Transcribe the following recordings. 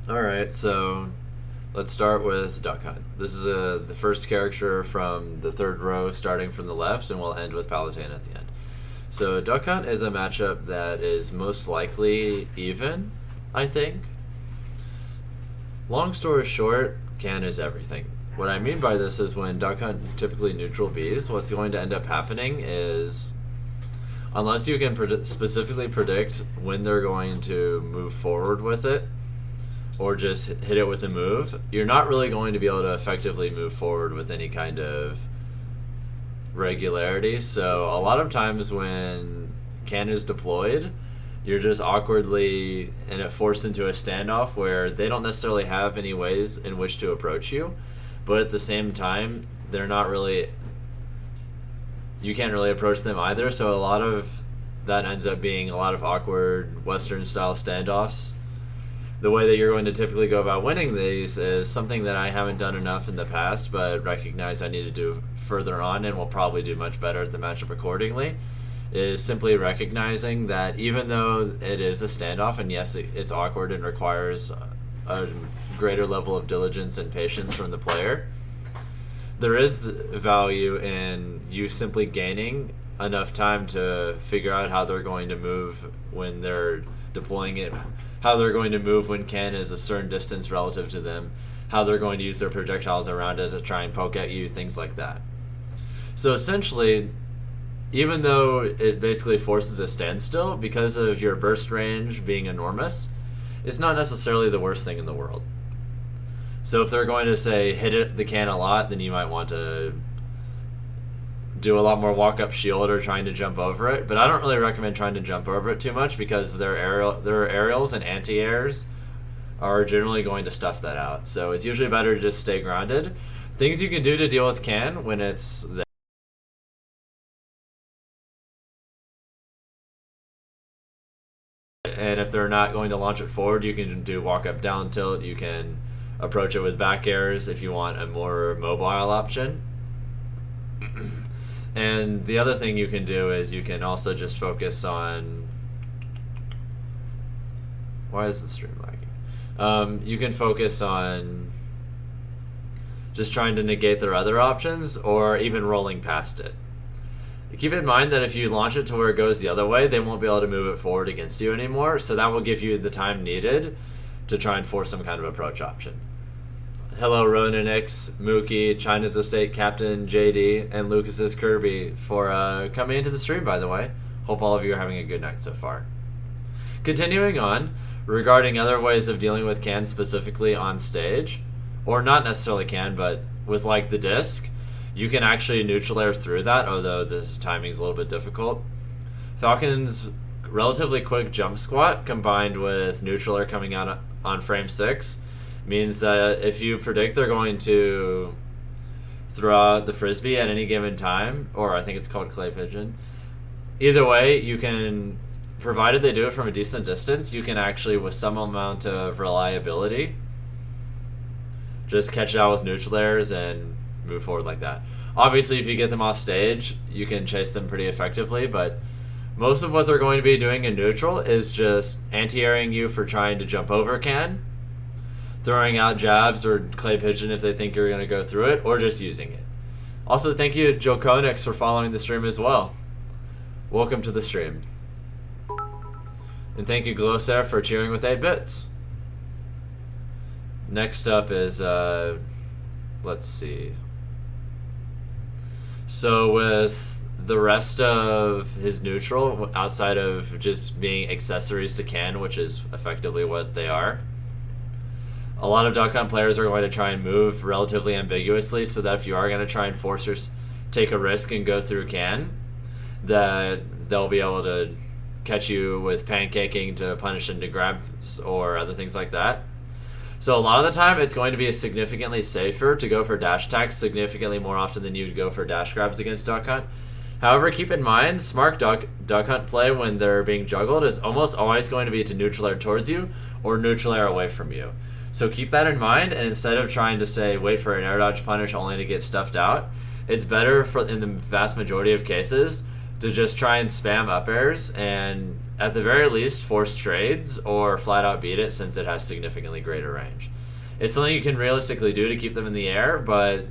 Alright, so let's start with Duck Hunt. This is the first character from the third row, starting from the left, and we'll end with Palutena at the end. So Duck Hunt is a matchup that is most likely even, I think. Long story short, can is everything. What I mean by this is when Duck Hunt typically neutral Bs, what's going to end up happening is, unless you can specifically predict when they're going to move forward with it, or just hit it with a move, you're not really going to be able to effectively move forward with any kind of regularity. So a lot of times when can is deployed, you're just awkwardly forced into a standoff where they don't necessarily have any ways in which to approach you, but at the same time, they're not really. You can't really approach them either. So a lot of that ends up being a lot of awkward Western style standoffs. The way that you're going to typically go about winning these is something that I haven't done enough in the past, but recognize I need to do further on and will probably do much better at the matchup accordingly, is simply recognizing that even though it is a standoff, and yes, it's awkward and requires a greater level of diligence and patience from the player, there is value in you simply gaining enough time to figure out how they're going to move when they're deploying it, how they're going to move when can is a certain distance relative to them, how they're going to use their projectiles around it to try and poke at you, things like that. So essentially, even though it basically forces a standstill because of your burst range being enormous, it's not necessarily the worst thing in the world. So if they're going to say the can a lot, then you might want to do a lot more walk-up shield or trying to jump over it. But I don't really recommend trying to jump over it too much because their aerials and anti-airs are generally going to stuff that out. So it's usually better to just stay grounded. Things you can do to deal with can when it's there. And if they're not going to launch it forward, you can do walk-up down tilt. You can approach it with back airs if you want a more mobile option. And the other thing you can do is you can also just focus on... Why is the stream lagging? You can focus on just trying to negate their other options or even rolling past it. Keep in mind that if you launch it to where it goes the other way, they won't be able to move it forward against you anymore, so that will give you the time needed to try and force some kind of approach option. Hello, Ronan X, Mookie, China's Estate Captain, JD, and Lucas's Kirby for coming into the stream, by the way. Hope all of you are having a good night so far. Continuing on, regarding other ways of dealing with can specifically on stage, or not necessarily can, but with like the disc, you can actually neutral air through that, although the timing is a little bit difficult. Falcon's relatively quick jump squat combined with neutral air coming out on frame 6 means that if you predict they're going to throw out the frisbee at any given time, or I think it's called clay pigeon, either way, you can, provided they do it from a decent distance, you can actually, with some amount of reliability, just catch it out with neutral airs and move forward like that. Obviously, if you get them off stage, you can chase them pretty effectively, but most of what they're going to be doing in neutral is just anti-airing you for trying to jump over can, throwing out jabs or clay pigeon if they think you're going to go through it, or just using it. Also, thank you, Joe Konix, for following the stream as well. Welcome to the stream. And thank you, Glossair, for cheering with 8 bits. Next up is, let's see. So with the rest of his neutral, outside of just being accessories to can, which is effectively what they are, a lot of Duck Hunt players are going to try and move relatively ambiguously so that if you are going to try and take a risk and go through can, that they'll be able to catch you with pancaking to punish into grabs or other things like that. So a lot of the time, it's going to be significantly safer to go for dash attacks significantly more often than you'd go for dash grabs against Duck Hunt. However, keep in mind, smart Duck Hunt play when they're being juggled is almost always going to be to neutral air towards you or neutral air away from you. So keep that in mind, and instead of trying to say wait for an air dodge punish only to get stuffed out, it's better in the vast majority of cases to just try and spam up airs and at the very least force trades or flat out beat it since it has significantly greater range. It's something you can realistically do to keep them in the air, but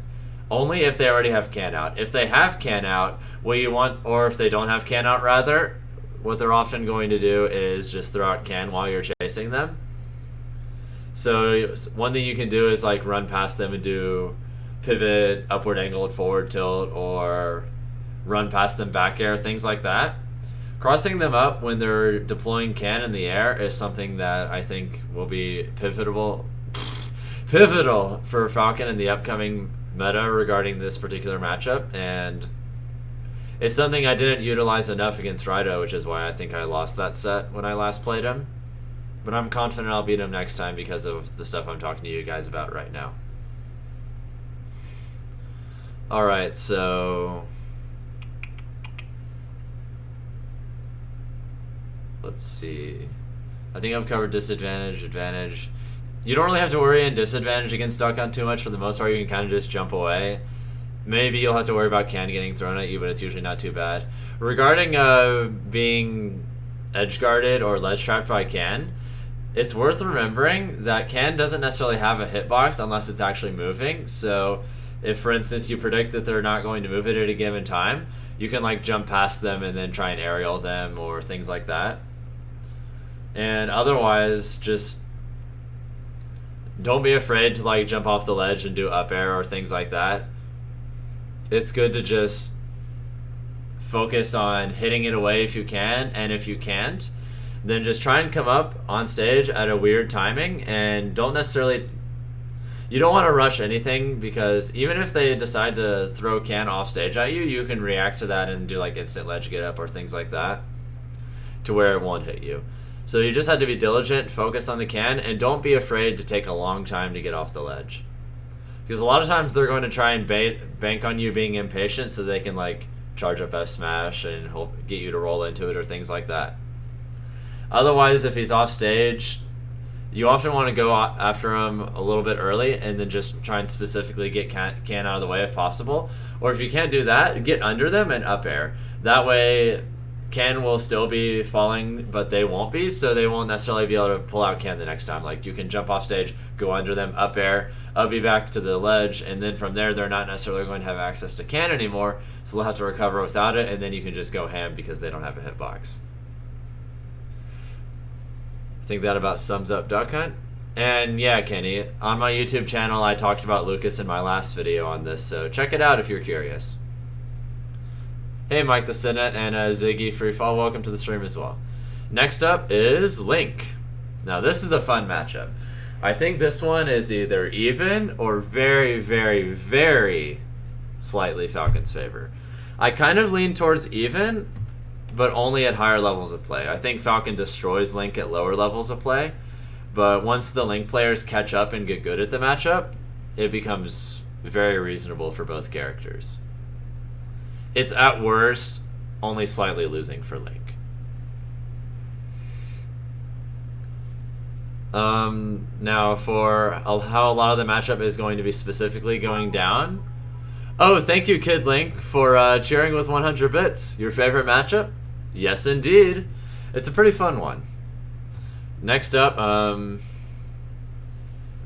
only if they already have can out. If they have can out, what you want, or if they don't have can out rather, what they're often going to do is just throw out can while you're chasing them. So one thing you can do is like run past them and do pivot, upward angled, forward tilt, or run past them back air, things like that. Crossing them up when they're deploying can in the air is something that I think will be pivotal for Falcon in the upcoming meta regarding this particular matchup, and it's something I didn't utilize enough against Rido, which is why I think I lost that set when I last played him. But I'm confident I'll beat him next time because of the stuff I'm talking to you guys about right now. Alright, so let's see. I think I've covered disadvantage, advantage. You don't really have to worry in disadvantage against Duck Hunt too much. For the most part, you can kind of just jump away. Maybe you'll have to worry about can getting thrown at you, but it's usually not too bad. Regarding being edge guarded or ledge trapped by can, it's worth remembering that can doesn't necessarily have a hitbox unless it's actually moving. So if, for instance, you predict that they're not going to move it at a given time, you can like jump past them and then try and aerial them or things like that. And otherwise, just don't be afraid to like jump off the ledge and do up air or things like that. It's good to just focus on hitting it away if you can, and if you can't, then just try and come up on stage at a weird timing, and don't necessarily, you don't want to rush anything, because even if they decide to throw can off stage at you, you can react to that and do like instant ledge get up or things like that to where it won't hit you. So you just have to be diligent, focus on the can, and don't be afraid to take a long time to get off the ledge. Because a lot of times they're going to try and bank on you being impatient so they can like charge up F smash and get you to roll into it or things like that. Otherwise, if he's off stage, you often want to go after him a little bit early and then just try and specifically get can out of the way if possible. Or if you can't do that, get under them and up air. That way, can will still be falling, but they won't be, so they won't necessarily be able to pull out can the next time. Like, you can jump off stage, go under them, up air, up be back to the ledge, and then from there, they're not necessarily going to have access to can anymore, so they'll have to recover without it, and then you can just go ham because they don't have a hitbox. I think that about sums up Duck Hunt. And yeah, Kenny, on my YouTube channel, I talked about Lucas in my last video on this, so check it out if you're curious. Hey, Mike the Senate and Ziggy Freefall, welcome to the stream as well. Next up is Link. Now, this is a fun matchup. I think this one is either even or very, very, very slightly Falcon's favor. I kind of lean towards even, but only at higher levels of play. I think Falcon destroys Link at lower levels of play, but once the Link players catch up and get good at the matchup, it becomes very reasonable for both characters. It's at worst only slightly losing for Link. Now for how a lot of the matchup is going to be specifically going down. Oh, thank you, Kid Link, for cheering with 100 bits. Your favorite matchup? Yes, indeed. It's a pretty fun one. Next up,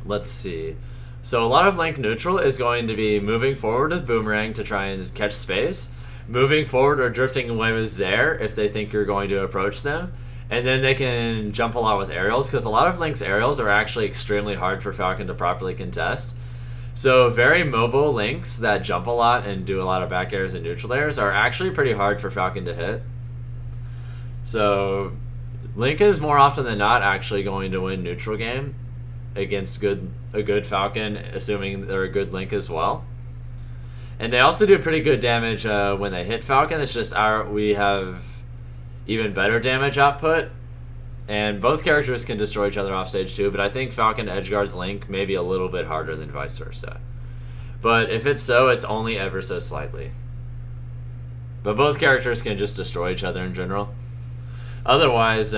let's see. So a lot of Link neutral is going to be moving forward with Boomerang to try and catch space, moving forward or drifting away with Zair if they think you're going to approach them, and then they can jump a lot with aerials, because a lot of Link's aerials are actually extremely hard for Falcon to properly contest. So very mobile Links that jump a lot and do a lot of back airs and neutral airs are actually pretty hard for Falcon to hit. So Link is more often than not actually going to win neutral game against a good Falcon, assuming they're a good Link as well. And they also do pretty good damage when they hit Falcon. It's just we have even better damage output, and both characters can destroy each other off stage too, but I think Falcon edgeguards Link maybe a little bit harder than vice versa. But if it's so, it's only ever so slightly. But both characters can just destroy each other in general. Otherwise,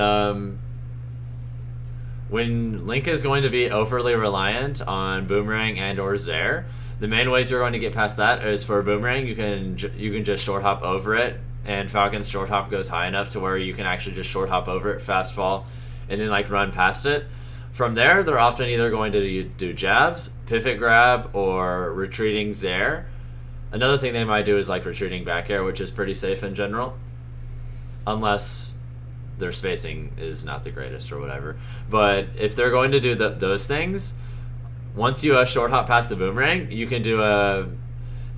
when Link is going to be overly reliant on Boomerang and or Zair, the main ways you're going to get past that is for Boomerang, you can just short hop over it and Falcon's short hop goes high enough to where you can actually just short hop over it, fast fall, and then like run past it. From there, they're often either going to do jabs, pivot grab, or retreating Zair. Another thing they might do is like retreating back air, which is pretty safe in general, unless their spacing is not the greatest or whatever. But if they're going to do those things, once you short hop past the boomerang, you can do a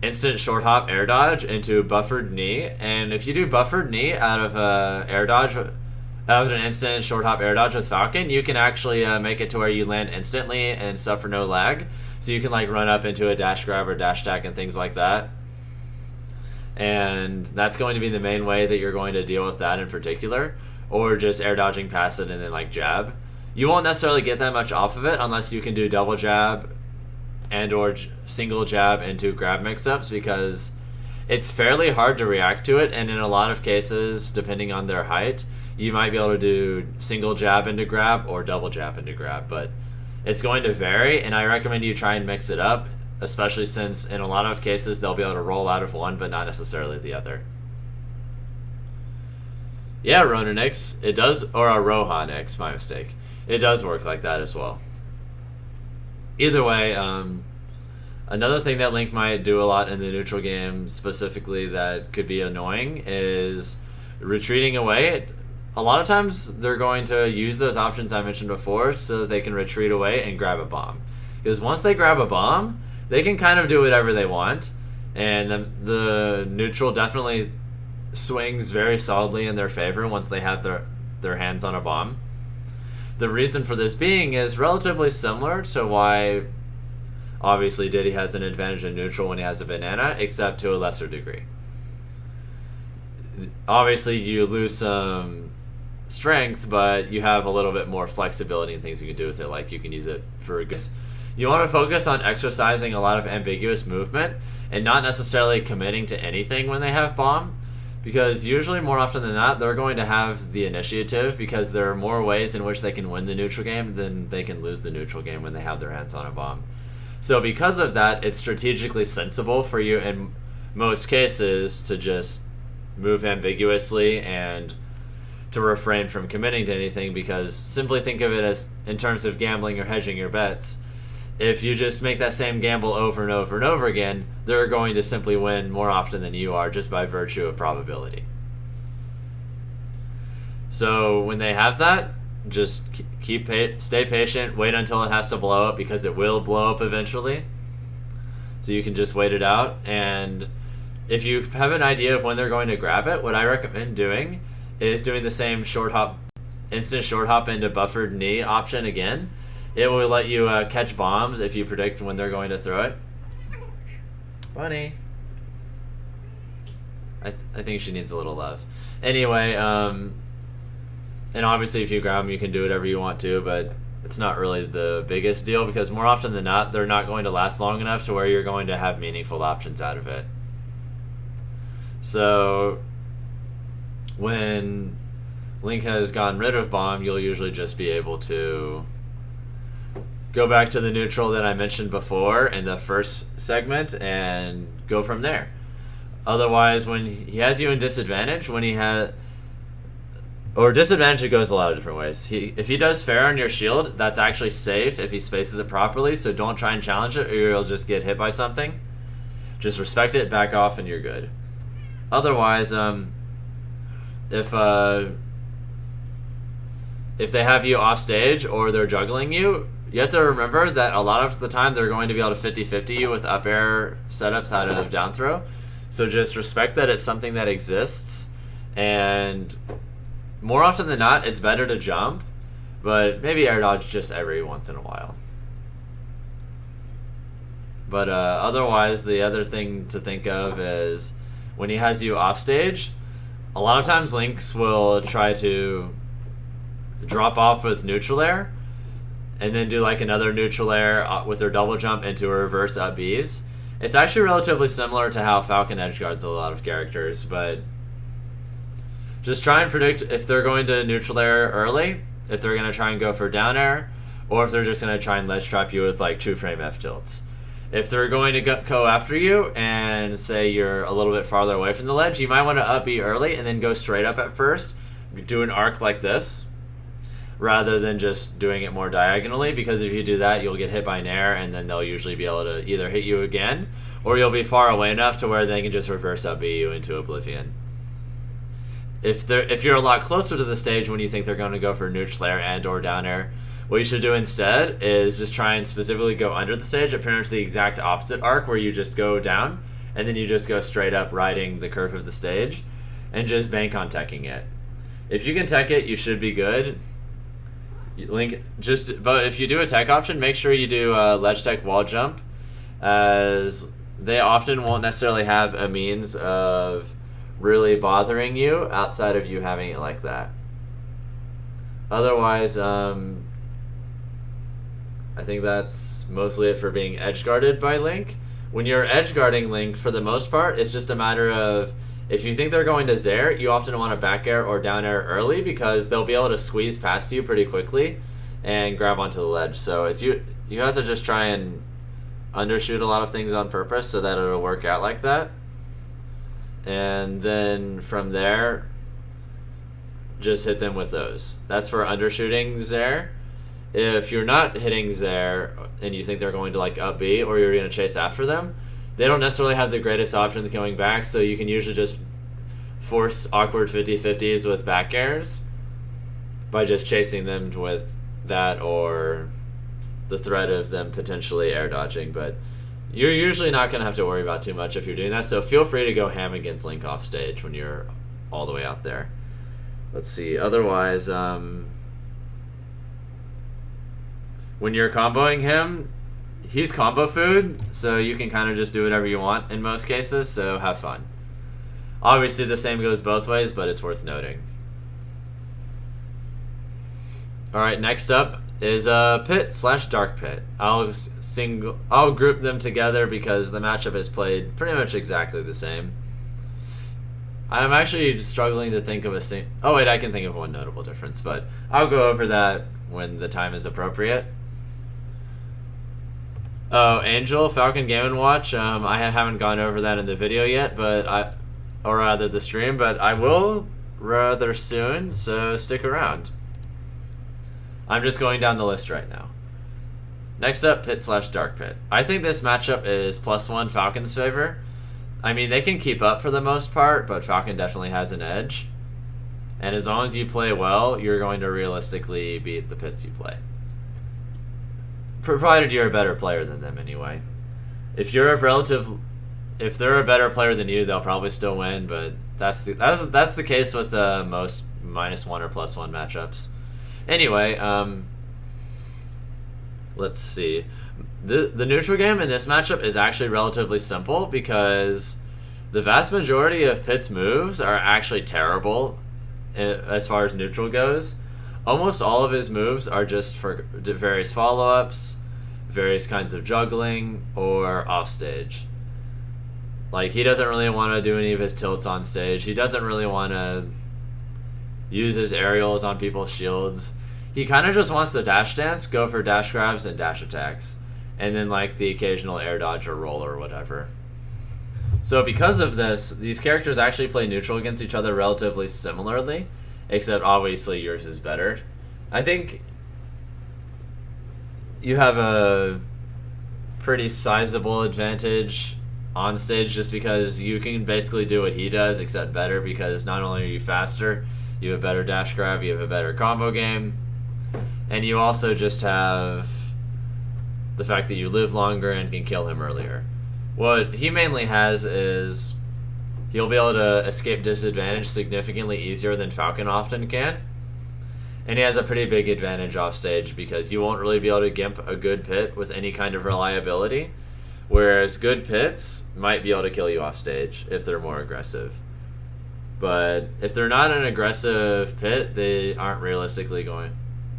instant short hop air dodge into buffered knee, and if you do buffered knee out of air dodge, out of an instant short hop air dodge with Falcon, you can actually make it to where you land instantly and suffer no lag. So you can like run up into a dash grab or dash attack and things like that. And that's going to be the main way that you're going to deal with that in particular, or just air dodging past it and then like jab. You won't necessarily get that much off of it unless you can do double jab and or single jab into grab mix-ups, because it's fairly hard to react to it, and in a lot of cases, depending on their height, you might be able to do single jab into grab or double jab into grab, but it's going to vary, and I recommend you try and mix it up, especially since in a lot of cases they'll be able to roll out of one but not necessarily the other. Yeah, Ronan X, it does, or a Rohan X, my mistake. It does work like that as well. Either way, another thing that Link might do a lot in the neutral game specifically that could be annoying is retreating away. A lot of times they're going to use those options I mentioned before so that they can retreat away and grab a bomb. Because once they grab a bomb, they can kind of do whatever they want, and the neutral definitely swings very solidly in their favor once they have their hands on a bomb. The reason for this being is relatively similar to why obviously Diddy has an advantage in neutral when he has a banana, except to a lesser degree. Obviously you lose some strength, but you have a little bit more flexibility and things you can do with it, like you can use it for good. You want to focus on exercising a lot of ambiguous movement and not necessarily committing to anything when they have bomb, because usually more often than not they're going to have the initiative, because there are more ways in which they can win the neutral game than they can lose the neutral game when they have their hands on a bomb. So because of that, it's strategically sensible for you in most cases to just move ambiguously and to refrain from committing to anything, because simply think of it as in terms of gambling or hedging your bets. If you just make that same gamble over and over and over again, they're going to simply win more often than you are just by virtue of probability. So when they have that, just stay patient, wait until it has to blow up, because it will blow up eventually. So you can just wait it out, and if you have an idea of when they're going to grab it, what I recommend doing is doing the same short hop, instant short hop into buffered knee option again. It will let you catch bombs if you predict when they're going to throw it. Bunny. I think she needs a little love. Anyway, and obviously if you grab them you can do whatever you want to, but it's not really the biggest deal, because more often than not they're not going to last long enough to where you're going to have meaningful options out of it. So when Link has gotten rid of bomb, you'll usually just be able to go back to the neutral that I mentioned before in the first segment and go from there. Otherwise, when he has you in disadvantage, or disadvantage, it goes a lot of different ways. If he does fair on your shield, that's actually safe if he spaces it properly, so don't try and challenge it or you'll just get hit by something. Just respect it, back off, and you're good. Otherwise, if they have you off stage or they're juggling you, you have to remember that a lot of the time they're going to be able to 50-50 you with up air setups out of down throw. So just respect that it's something that exists, and more often than not it's better to jump, but maybe air dodge just every once in a while. But otherwise, the other thing to think of is when he has you off stage, a lot of times Lynx will try to drop off with neutral air and then do like another neutral air with their double jump into a reverse up Bs. It's actually relatively similar to how Falcon edgeguards a lot of characters, but just try and predict if they're going to neutral air early, if they're going to try and go for down air, or if they're just going to try and ledge trap you with like true frame F tilts. If they're going to go after you and say you're a little bit farther away from the ledge, you might want to up B early and then go straight up at first. Do an arc like this rather than just doing it more diagonally, because if you do that, you'll get hit by an air and then they'll usually be able to either hit you again or you'll be far away enough to where they can just reverse up B you into oblivion. If you're a lot closer to the stage when you think they're going to go for neutral air and or down air, what you should do instead is just try and specifically go under the stage at pretty much the exact opposite arc, where you just go down and then you just go straight up riding the curve of the stage and just bank on teching it. If you can tech it, you should be good. But if you do a tech option, make sure you do ledge tech wall jump, as they often won't necessarily have a means of really bothering you outside of you having it like that. Otherwise, I think that's mostly it for being edge guarded by Link. When you're edge guarding Link, for the most part, it's just a matter of, if you think they're going to Zair, you often want to back air or down air early, because they'll be able to squeeze past you pretty quickly and grab onto the ledge. So it's you have to just try and undershoot a lot of things on purpose so that it'll work out like that. And then from there, just hit them with those. That's for undershooting Zair. If you're not hitting Zair and you think they're going to like up B or you're going to chase after them, they don't necessarily have the greatest options going back, so you can usually just force awkward 50-50s with back airs by just chasing them with that or the threat of them potentially air dodging. But you're usually not going to have to worry about too much if you're doing that, so feel free to go ham against Link off stage when you're all the way out there. Let's see, otherwise, when you're comboing him, he's combo food, so you can kind of just do whatever you want in most cases, so have fun. Obviously, the same goes both ways, but it's worth noting. Alright, next up is Pit / Dark Pit. I'll group them together because the matchup is played pretty much exactly the same. I'm actually struggling to think of oh wait, I can think of one notable difference, but I'll go over that when the time is appropriate. Oh, Angel, Falcon Game & Watch. I haven't gone over that in the video yet, or rather the stream, but I will rather soon, so stick around. I'm just going down the list right now. Next up, Pit / Dark Pit. I think this matchup is +1 Falcon's favor. I mean, they can keep up for the most part, but Falcon definitely has an edge. And as long as you play well, you're going to realistically beat the pits you play. Provided you're a better player than them anyway. If they're a better player than you, they'll probably still win, but that's the case with most -1 or +1 matchups. Anyway, let's see. The neutral game in this matchup is actually relatively simple because the vast majority of Pit's moves are actually terrible as far as neutral goes. Almost all of his moves are just for various follow-ups, various kinds of juggling, or offstage. Like, he doesn't really want to do any of his tilts on stage. He doesn't really want to use his aerials on people's shields. He kind of just wants to dash dance, go for dash grabs and dash attacks, and then like the occasional air dodge or roll or whatever. So because of this, these characters actually play neutral against each other relatively similarly, except obviously yours is better. I think you have a pretty sizable advantage on stage just because you can basically do what he does, except better, because not only are you faster, you have a better dash grab, you have a better combo game, and you also just have the fact that you live longer and can kill him earlier. What he mainly has is he'll be able to escape disadvantage significantly easier than Falcon often can. And he has a pretty big advantage off stage because you won't really be able to gimp a good pit with any kind of reliability, whereas good pits might be able to kill you off stage if they're more aggressive. But if they're not an aggressive pit, they aren't realistically going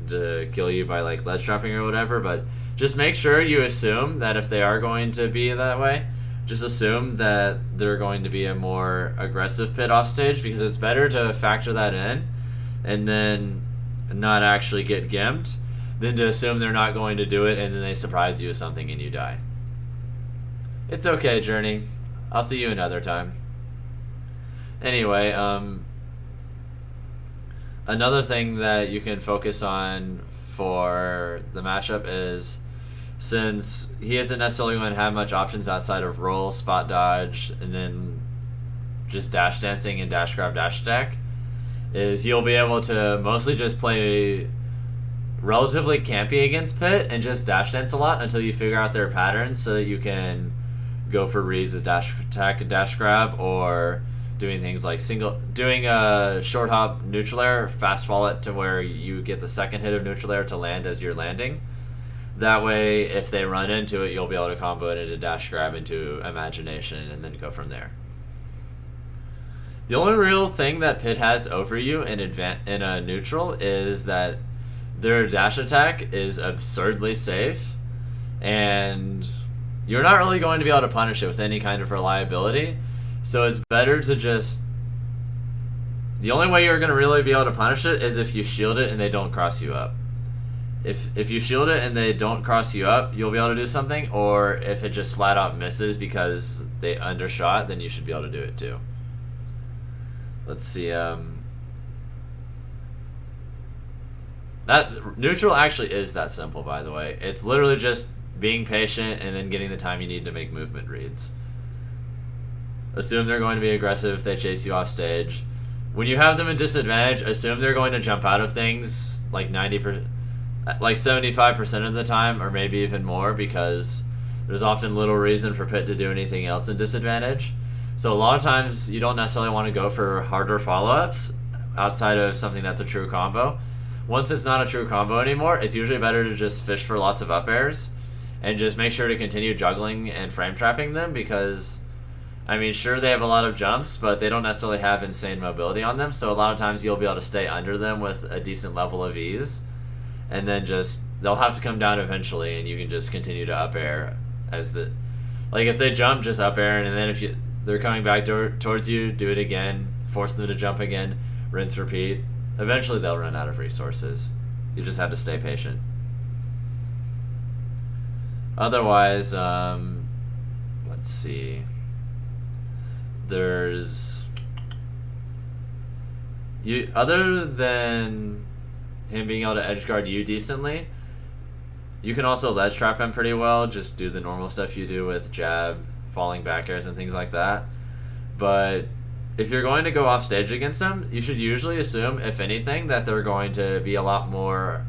to kill you by like ledge dropping or whatever. But just make sure you assume that if they are going to be that way, just assume that they're going to be a more aggressive pit off stage, because it's better to factor that in and then not actually get gimped than to assume they're not going to do it and then they surprise you with something and you die. It's okay, Journey. I'll see you another time. Anyway, another thing that you can focus on for the matchup is, since he isn't necessarily going to have much options outside of roll, spot dodge, and then just dash dancing and dash grab dash attack, is you'll be able to mostly just play relatively campy against Pit and just dash dance a lot until you figure out their patterns so that you can go for reads with dash attack and dash grab, or doing things like doing a short hop neutral air, fast fall it to where you get the second hit of neutral air to land as you're landing. That way, if they run into it, you'll be able to combo it into dash grab into imagination and then go from there. The only real thing that Pit has over you in a neutral is that their dash attack is absurdly safe, and you're not really going to be able to punish it with any kind of reliability. So it's better to just... The only way you're going to really be able to punish it is if you shield it and they don't cross you up. If you shield it and they don't cross you up, you'll be able to do something, or if it just flat out misses because they undershot, then you should be able to do it too. Let's see, that neutral actually is that simple, by the way. It's literally just being patient and then getting the time you need to make movement reads. Assume they're going to be aggressive if they chase you off stage. When you have them in disadvantage, assume they're going to jump out of things like 75% of the time, or maybe even more, because there's often little reason for Pit to do anything else in disadvantage. So a lot of times you don't necessarily want to go for harder follow-ups outside of something that's a true combo. Once it's not a true combo anymore, it's usually better to just fish for lots of up airs and just make sure to continue juggling and frame trapping them, because, I mean, sure, they have a lot of jumps, but they don't necessarily have insane mobility on them, so a lot of times you'll be able to stay under them with a decent level of ease, and then just, they'll have to come down eventually, and you can just continue to up air as the... Like, if they jump, just up air, and then if they're coming back towards you, do it again, force them to jump again, rinse, repeat. Eventually they'll run out of resources. You just have to stay patient. Otherwise, let's see. There's... Other than him being able to edge guard you decently, you can also ledge trap him pretty well. Just do the normal stuff you do with jab, falling back airs, and things like that. But if you're going to go off stage against them, you should usually assume, if anything, that they're going to be a lot more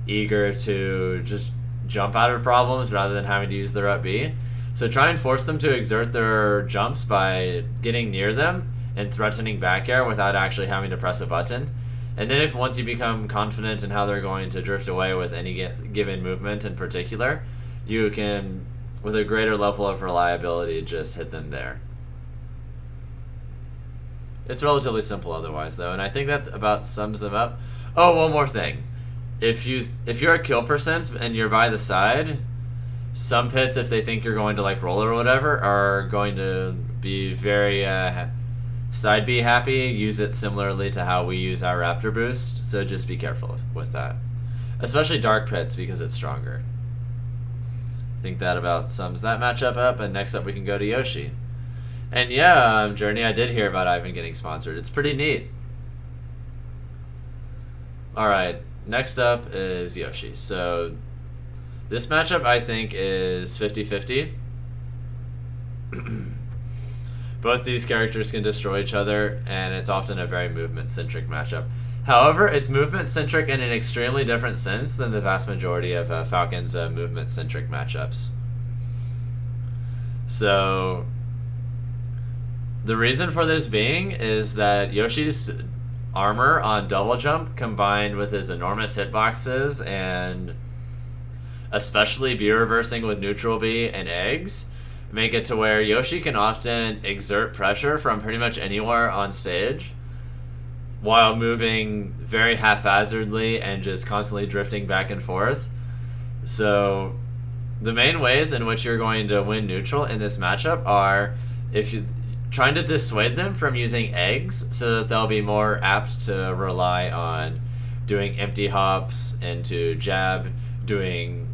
eager to just jump out of problems rather than having to use their up B. So try and force them to exert their jumps by getting near them and threatening back air without actually having to press a button. And then once you become confident in how they're going to drift away with any given movement in particular, you can, with a greater level of reliability, just hit them there. It's relatively simple otherwise, though, and I think that's about sums them up. Oh, one more thing. If you're a kill percent and you're by the side, some Pits, if they think you're going to like roll or whatever, are going to be very side B happy. Use it similarly to how we use our Raptor boost, so just be careful with that. Especially dark Pits, because it's stronger. I think that about sums that matchup up, and next up we can go to Yoshi. And yeah, Journey, I did hear about Ivan getting sponsored. It's pretty neat. Alright, next up is Yoshi. So, this matchup, I think, is 50-50. Both these characters can destroy each other, and it's often a very movement-centric matchup. However, it's movement-centric in an extremely different sense than the vast majority of Falcon's movement-centric matchups. So, the reason for this being is that Yoshi's armor on double jump, combined with his enormous hitboxes and especially B reversing with neutral B and eggs, make it to where Yoshi can often exert pressure from pretty much anywhere on stage while moving very haphazardly and just constantly drifting back and forth. So the main ways in which you're going to win neutral in this matchup are if you trying to dissuade them from using eggs so that they'll be more apt to rely on doing empty hops into jab, doing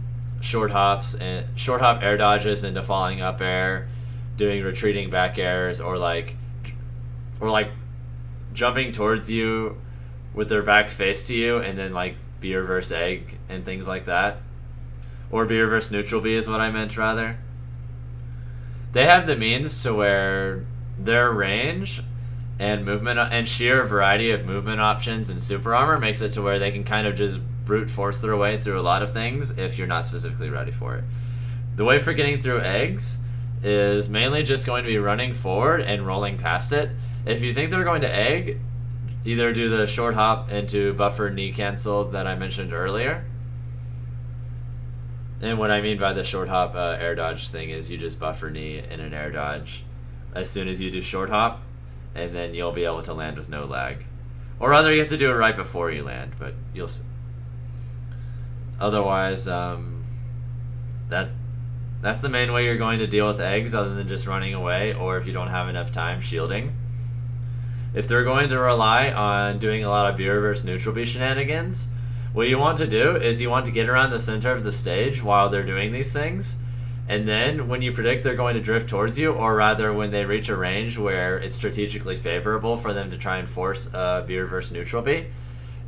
short hops and short hop air dodges into falling up air, doing retreating back airs, or like jumping towards you with their back face to you, and then like B reverse egg and things like that, or B reverse neutral B is what I meant rather. They have the means to where their range and movement and sheer variety of movement options and super armor makes it to where they can kind of just brute force their way through a lot of things if you're not specifically ready for it. The way for getting through eggs is mainly just going to be running forward and rolling past it. If you think they're going to egg, either do the short hop into buffer knee cancel that I mentioned earlier. And what I mean by the short hop air dodge thing is you just buffer knee in an air dodge as soon as you do short hop, and then you'll be able to land with no lag. Or rather, you have to do it right before you land, but you'll... Otherwise, that's the main way you're going to deal with eggs, other than just running away, or if you don't have enough time, shielding. If they're going to rely on doing a lot of B reverse neutral B shenanigans, what you want to do is you want to get around the center of the stage while they're doing these things, and then when you predict they're going to drift towards you, or rather when they reach a range where it's strategically favorable for them to try and force a B reverse neutral B,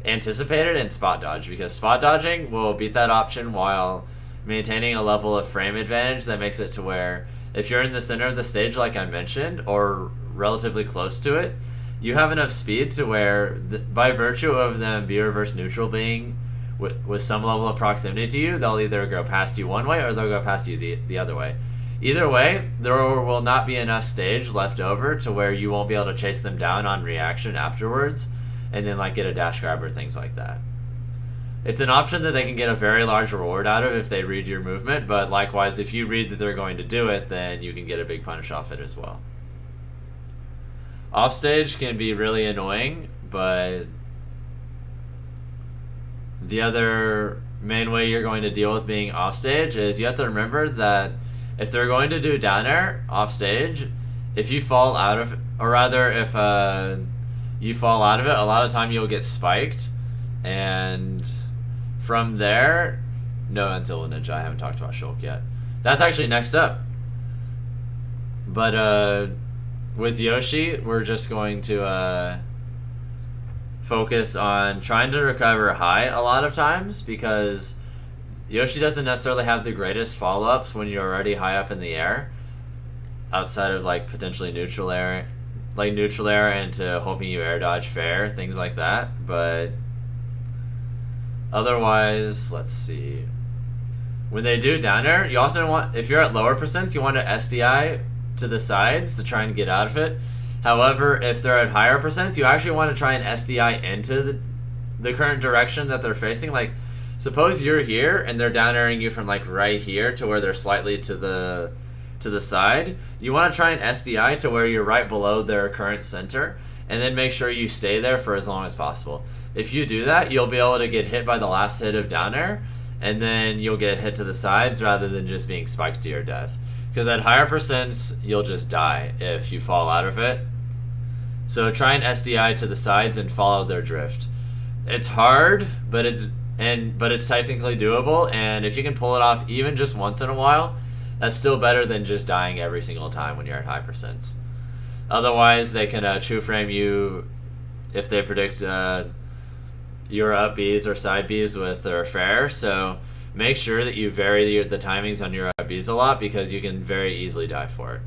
anticipate it and spot dodge, because spot dodging will beat that option while maintaining a level of frame advantage that makes it to where if you're in the center of the stage like I mentioned, or relatively close to it, you have enough speed to where by virtue of them B reverse neutral being with some level of proximity to you, they'll either go past you one way or they'll go past you the other way. Either way, there will not be enough stage left over to where you won't be able to chase them down on reaction afterwards and then like get a dash grab or things like that. It's an option that they can get a very large reward out of if they read your movement, but likewise, if you read that they're going to do it, then you can get a big punish off it as well. Offstage can be really annoying, but the other main way you're going to deal with being offstage is you have to remember that if they're going to do down air offstage, if you fall out of, or rather if you fall out of it, a lot of time you'll get spiked, and from there, no, Unsealed Ninja, I haven't talked about Shulk yet. That's actually next up. But with Yoshi, we're just going to focus on trying to recover high a lot of times, because Yoshi doesn't necessarily have the greatest follow-ups when you're already high up in the air, outside of like potentially neutral air, into hoping you air dodge fair, things like that. But otherwise, let's see. When they do down air, you often want, if you're at lower percents, you want to SDI to the sides to try and get out of it. However, if they're at higher percents, you actually want to try and SDI into the current direction that they're facing. Like, suppose you're here and they're down airing you from like right here to where they're slightly to the side. You want to try and SDI to where you're right below their current center, and then make sure you stay there for as long as possible. If you do that, you'll be able to get hit by the last hit of down air, and then you'll get hit to the sides rather than just being spiked to your death. Because at higher percents, you'll just die if you fall out of it. So try and SDI to the sides and follow their drift. It's hard, but it's technically doable, and if you can pull it off even just once in a while, that's still better than just dying every single time when you're at high percents. Otherwise, they can true frame you if they predict your up Bs or side Bs with their fair. So make sure that you vary the timings on your up Bs a lot, because you can very easily die for it.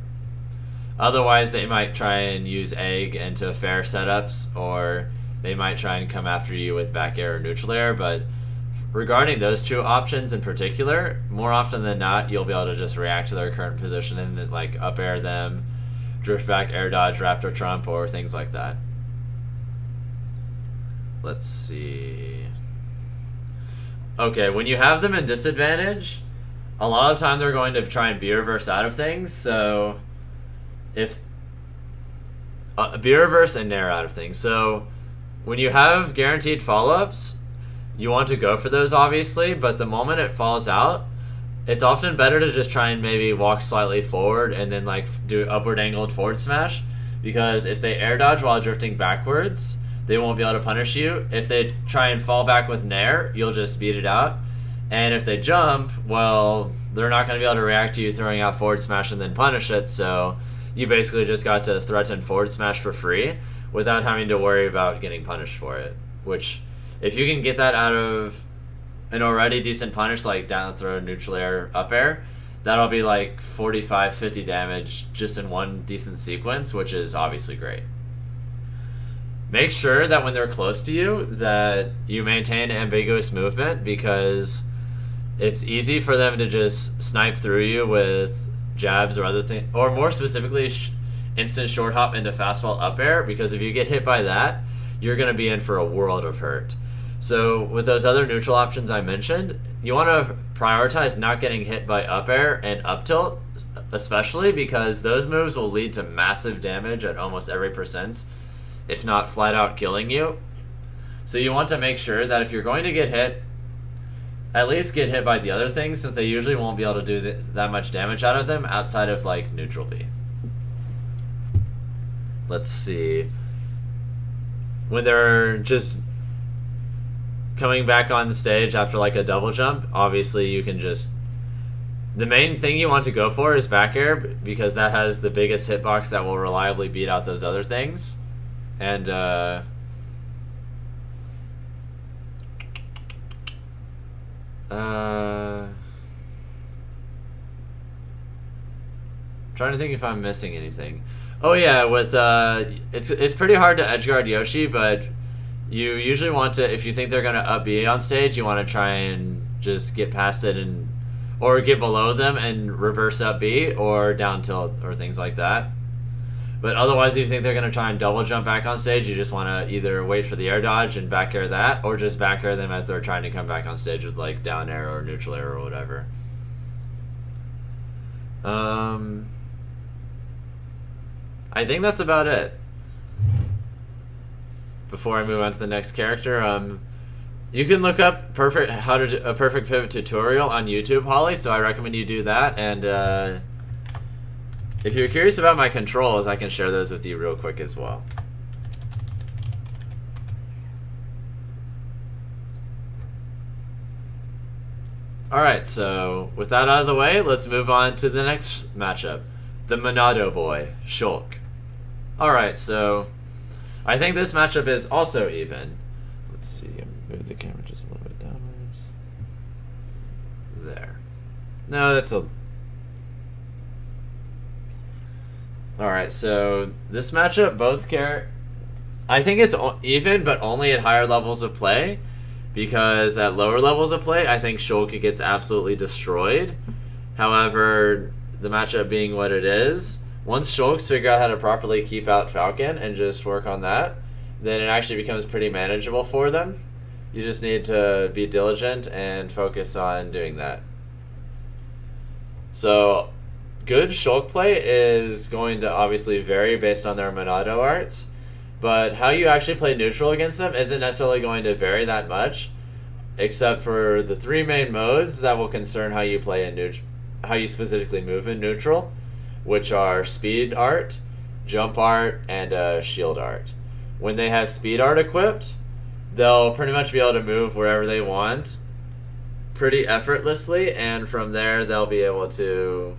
Otherwise, they might try and use egg into fair setups, or they might try and come after you with back air or neutral air. But regarding those two options in particular, more often than not, you'll be able to just react to their current position and then like up air them, drift back, air dodge, raptor trump, or things like that. Let's see. Okay, when you have them in disadvantage, a lot of time they're going to try and B reverse out of things. So if B reverse and nair out of things. So when you have guaranteed follow-ups, you want to go for those, obviously, but the moment it falls out, it's often better to just try and maybe walk slightly forward and then like do upward angled forward smash, because if they air dodge while drifting backwards, they won't be able to punish you. If they try and fall back with nair, you'll just beat it out. And if they jump, well, they're not going to be able to react to you throwing out forward smash and then punish it, so you basically just got to threaten forward smash for free without having to worry about getting punished for it. Which, if you can get that out of an already decent punish like down throw, neutral air, up air, that'll be like 45, 50 damage just in one decent sequence, which is obviously great. Make sure that when they're close to you that you maintain ambiguous movement, because it's easy for them to just snipe through you with jabs or other things, or more specifically, instant short hop into fastball up air, because if you get hit by that, you're going to be in for a world of hurt. So with those other neutral options I mentioned, you want to prioritize not getting hit by up air and up tilt, especially because those moves will lead to massive damage at almost every percent, if not flat out killing you. So you want to make sure that if you're going to get hit, at least get hit by the other things, since they usually won't be able to do that much damage out of them outside of like neutral B. Let's see. When they're just coming back on the stage after like a double jump, obviously you can just... The main thing you want to go for is back air, because that has the biggest hitbox that will reliably beat out those other things. And trying to think if I'm missing anything. Oh yeah, with it's pretty hard to edgeguard Yoshi, but you usually want to, if you think they're gonna up B on stage, you want to try and just get past it and or get below them and reverse up B or down tilt or things like that. But otherwise, if you think they're gonna try and double jump back on stage, you just want to either wait for the air dodge and back air that, or just back air them as they're trying to come back on stage with like down air or neutral air or whatever. I think that's about it. Before I move on to the next character, you can look up how to do a perfect pivot tutorial on YouTube, Holly. So I recommend you do that. And if you're curious about my controls, I can share those with you real quick as well. All right. So with that out of the way, let's move on to the next matchup, the Monado boy, Shulk. Alright, so I think this matchup is also even. Let's see, move the camera just a little bit downwards. There. No, that's a... Alright, so this matchup, I think it's even, but only at higher levels of play, because at lower levels of play, I think Shulk gets absolutely destroyed. However, the matchup being what it is, once Shulks figure out how to properly keep out Falcon and just work on that, then it actually becomes pretty manageable for them. You just need to be diligent and focus on doing that. So, good Shulk play is going to obviously vary based on their Monado arts, but how you actually play neutral against them isn't necessarily going to vary that much, except for the three main modes that will concern how you play in neutral, how you specifically move in neutral, which are speed art, jump art, and shield art. When they have speed art equipped, they'll pretty much be able to move wherever they want pretty effortlessly, and from there they'll be able to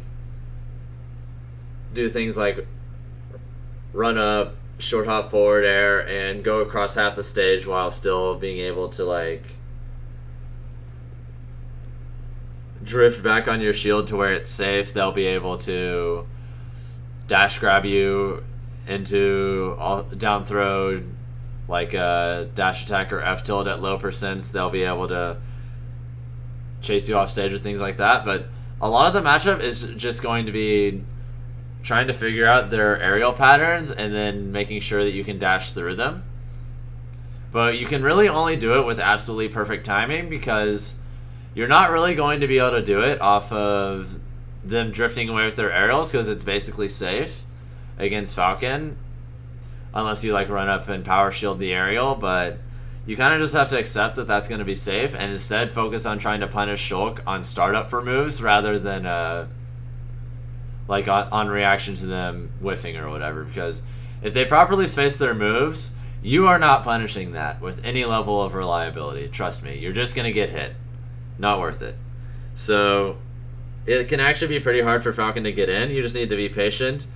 do things like run up, short hop forward air, and go across half the stage while still being able to like drift back on your shield to where it's safe. They'll be able to dash grab you into down throw, like a dash attack or F tilt at low percents. They'll be able to chase you off stage or things like that. But a lot of the matchup is just going to be trying to figure out their aerial patterns and then making sure that you can dash through them. But you can really only do it with absolutely perfect timing, because you're not really going to be able to do it off of them drifting away with their aerials, because it's basically safe against Falcon unless you like run up and power shield the aerial. But you kind of just have to accept that that's going to be safe and instead focus on trying to punish Shulk on startup for moves rather than like on reaction to them whiffing or whatever, because if they properly space their moves, you are not punishing that with any level of reliability. Trust me, you're just going to get hit. Not worth it. So it can actually be pretty hard for Falcon to get in. You just need to be patient.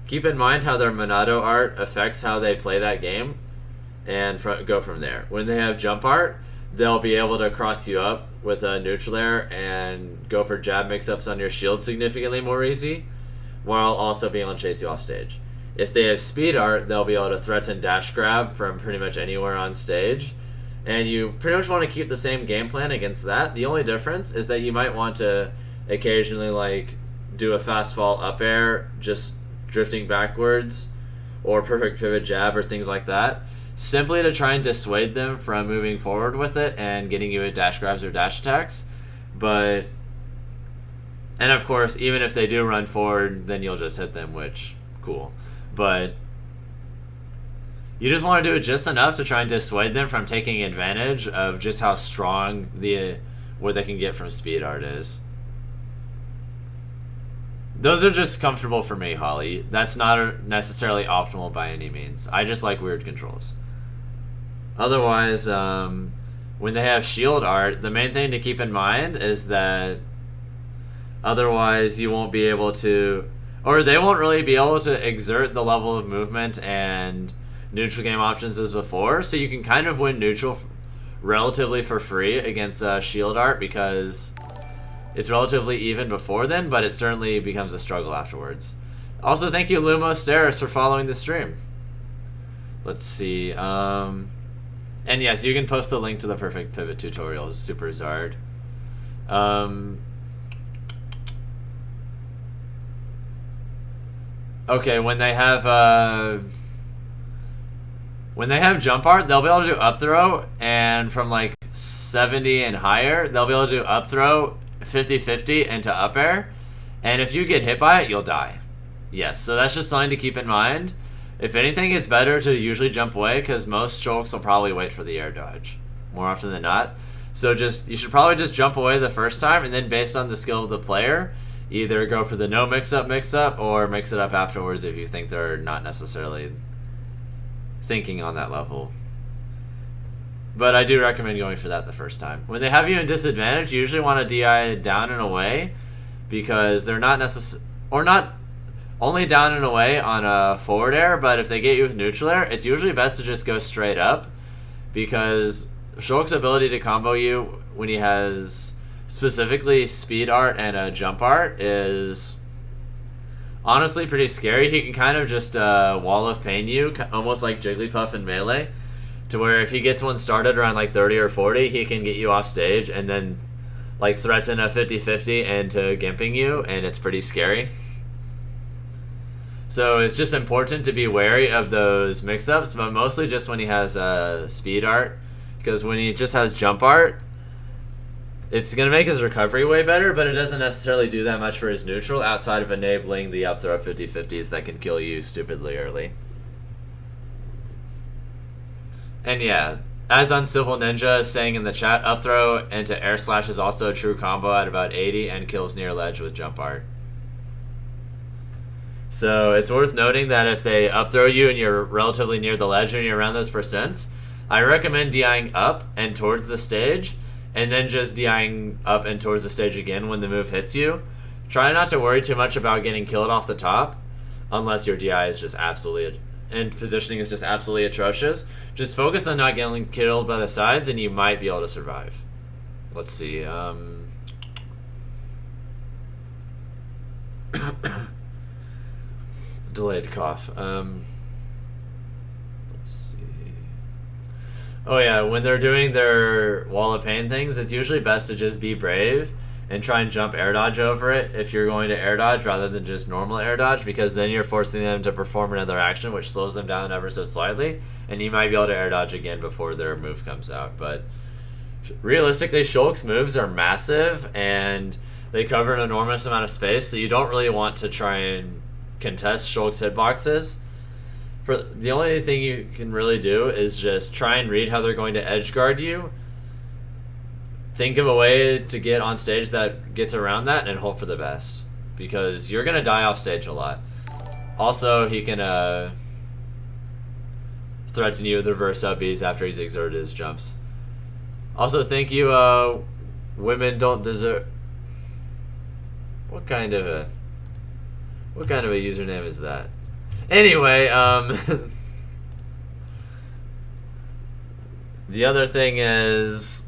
Keep in mind how their Monado art affects how they play that game, and go from there. When they have jump art, they'll be able to cross you up with a neutral air and go for jab mix-ups on your shield significantly more easy, while also being able to chase you off stage. If they have speed art, they'll be able to threaten dash grab from pretty much anywhere on stage, and you pretty much want to keep the same game plan against that. The only difference is that you might want to occasionally like do a fast fall up air, just drifting backwards, or perfect pivot jab or things like that, simply to try and dissuade them from moving forward with it and getting you at dash grabs or dash attacks. And of course, even if they do run forward, then you'll just hit them, which, cool. But you just want to do it just enough to try and dissuade them from taking advantage of just how strong what they can get from speed art is. Those are just comfortable for me, Holly. That's not necessarily optimal by any means. I just like weird controls. Otherwise, when they have shield art, the main thing to keep in mind is that otherwise you won't be able to, or they won't really be able to exert the level of movement and neutral game options as before, so you can kind of win neutral relatively for free against shield art because it's relatively even before then, but it certainly becomes a struggle afterwards. Also, thank you, Lumos Steris, for following the stream. Let's see. And yes, you can post the link to the perfect pivot tutorials, Super Zard. Okay, when they have jump art, they'll be able to do up throw, and from like 70 and higher, they'll be able to do up throw 50-50 into up air, and if you get hit by it, you'll die. Yes, so that's just something to keep in mind. If anything, it's better to usually jump away because most Shulks will probably wait for the air dodge more often than not. So you should probably just jump away the first time, and then based on the skill of the player, either go for the no mix-up, or mix it up afterwards if you think they're not necessarily thinking on that level. But I do recommend going for that the first time. When they have you in disadvantage, you usually want to DI down and away because they're not not only down and away on a forward air, but if they get you with neutral air, it's usually best to just go straight up because Shulk's ability to combo you when he has specifically speed art and a jump art is honestly pretty scary. He can kind of just wall of pain you, almost like Jigglypuff in Melee, to where if he gets one started around like 30 or 40, he can get you off stage and then like threaten a 50-50 into gimping you, and it's pretty scary. So it's just important to be wary of those mix-ups, but mostly just when he has speed art, because when he just has jump art, it's going to make his recovery way better, but it doesn't necessarily do that much for his neutral outside of enabling the up throw 50-50s that can kill you stupidly early. And yeah, as Uncivil Ninja is saying in the chat, up throw into air slash is also a true combo at about 80 and kills near ledge with jump art. So it's worth noting that if they up throw you and you're relatively near the ledge and you're around those percents, I recommend DIing up and towards the stage, and then just DIing up and towards the stage again when the move hits you. Try not to worry too much about getting killed off the top, unless your DI is just absolutely, and positioning is just absolutely atrocious. Just focus on not getting killed by the sides, and you might be able to survive. Let's see. Delayed cough. Let's see. Oh yeah, when they're doing their wall of pain things, it's usually best to just be brave and try and jump air dodge over it if you're going to air dodge rather than just normal air dodge, because then you're forcing them to perform another action which slows them down ever so slightly, and you might be able to air dodge again before their move comes out. But realistically, Shulk's moves are massive and they cover an enormous amount of space, so you don't really want to try and contest Shulk's hitboxes. The only thing you can really do is just try and read how they're going to edge guard you. Think of a way to get on stage that gets around that and hope for the best, because you're going to die off stage a lot. Also, he can threaten you with reverse up Bs after he's exerted his jumps. Also, thank you, Women don't deserve. What kind of a username is that? Anyway, the other thing is,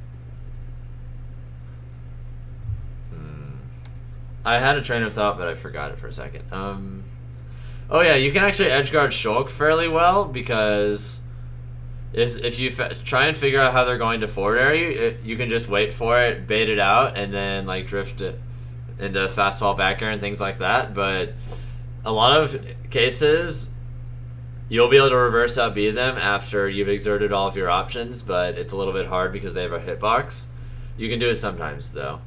I had a train of thought, but I forgot it for a second. Oh yeah, you can actually edgeguard Shulk fairly well because if you try and figure out how they're going to forward area, you can just wait for it, bait it out, and then like drift it into fast fall back air and things like that. But a lot of cases, you'll be able to reverse out B them after you've exerted all of your options, but it's a little bit hard because they have a hitbox. You can do it sometimes though.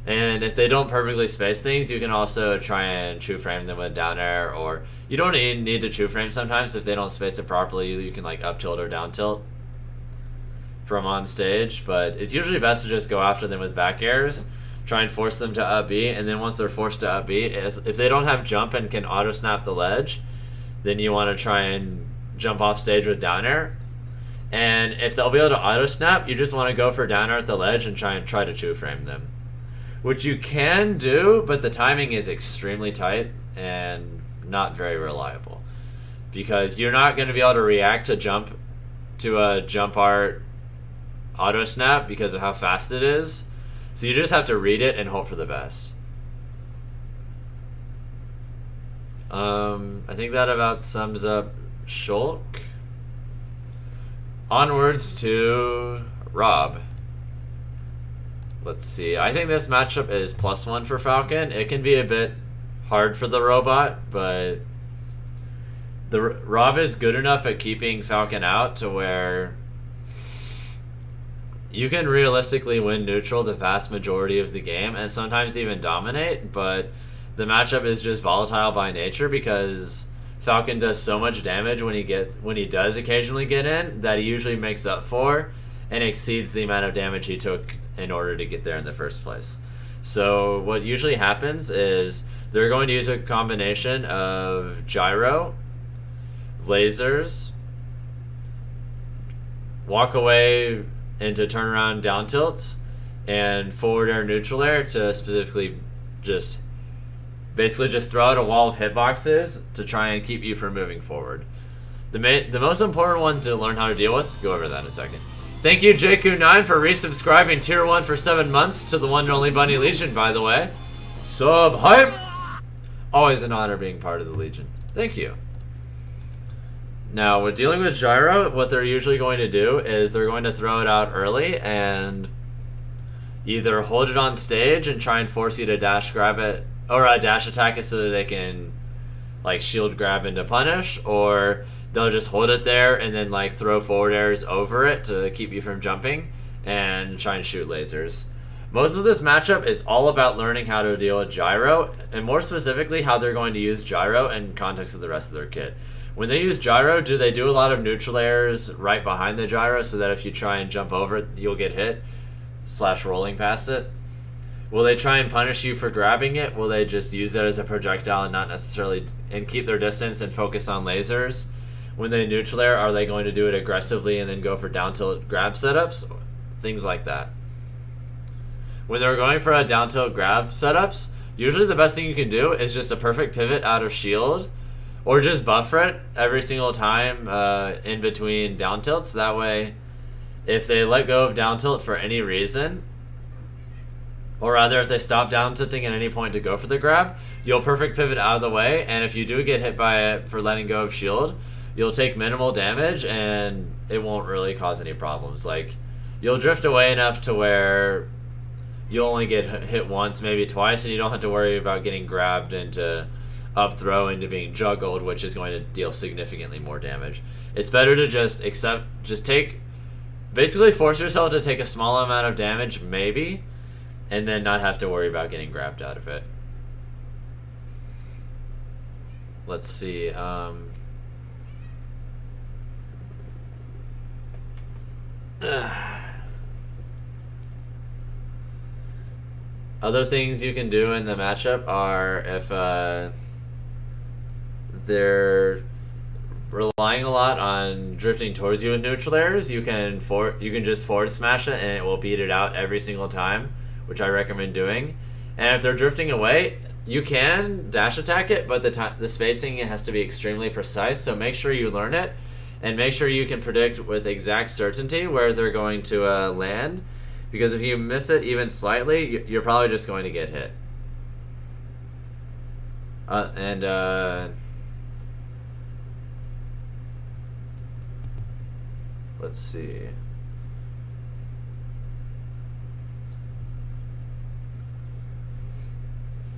And if they don't perfectly space things, you can also try and true frame them with down air, or you don't even need to true frame sometimes. If they don't space it properly, you can like up tilt or down tilt from on stage, but it's usually best to just go after them with back airs, try and force them to up B, and then once they're forced to up B, if they don't have jump and can auto snap the ledge, then you want to try and jump off stage with down air. And if they'll be able to auto snap, you just want to go for down air at the ledge and try to true frame them. Which you can do, but the timing is extremely tight and not very reliable. Because you're not going to be able to react to a jump art auto snap because of how fast it is. So you just have to read it and hope for the best. I think that about sums up Shulk. Onwards to Rob. Let's see. I think this matchup is +1 for Falcon. It can be a bit hard for the robot, but the Rob is good enough at keeping Falcon out to where you can realistically win neutral the vast majority of the game and sometimes even dominate, but the matchup is just volatile by nature because Falcon does so much damage when he does occasionally get in that he usually makes up for and exceeds the amount of damage he took in order to get there in the first place. So what usually happens is they're going to use a combination of gyro, lasers, walk away into turnaround down tilts, and forward air neutral air to specifically basically just throw out a wall of hitboxes to try and keep you from moving forward. The most important one to learn how to deal with, go over that in a second. Thank you, JQ9, for resubscribing Tier 1 for 7 months to the one and only Bunny Legion, by the way. Sub hype! Always an honor being part of the Legion. Thank you. Now, with dealing with gyro, what they're usually going to do is they're going to throw it out early and either hold it on stage and try and force you to dash grab it, or dash attack it so that they can like shield grab into punish, or they'll just hold it there and then like throw forward airs over it to keep you from jumping and try and shoot lasers. Most of this matchup is all about learning how to deal with gyro, and more specifically how they're going to use gyro in context of the rest of their kit. When they use gyro, do they do a lot of neutral airs right behind the gyro so that if you try and jump over it, you'll get hit / rolling past it? Will they try and punish you for grabbing it? Will they just use it as a projectile and not necessarily and keep their distance and focus on lasers? When they neutral air, are they going to do it aggressively and then go for down tilt grab setups? Things like that. When they're going for a down tilt grab setups, usually the best thing you can do is just a perfect pivot out of shield, or just buffer it every single time in between down tilts. That way, if they let go of down tilt for any reason, or rather if they stop down tilting at any point to go for the grab, you'll perfect pivot out of the way, and if you do get hit by it for letting go of shield, you'll take minimal damage and it won't really cause any problems. Like, you'll drift away enough to where you'll only get hit once, maybe twice, and you don't have to worry about getting grabbed into up throw into being juggled, which is going to deal significantly more damage. It's better to just basically force yourself to take a small amount of damage, maybe, and then not have to worry about getting grabbed out of it. Let's see. Other things you can do in the matchup are if they're relying a lot on drifting towards you with neutral airs, you can just forward smash it and it will beat it out every single time which I recommend doing. And if they're drifting away, you can dash attack it, but the spacing has to be extremely precise, so make sure you learn it, and make sure you can predict with exact certainty where they're going to land, because if you miss it even slightly, you're probably just going to get hit. Let's see.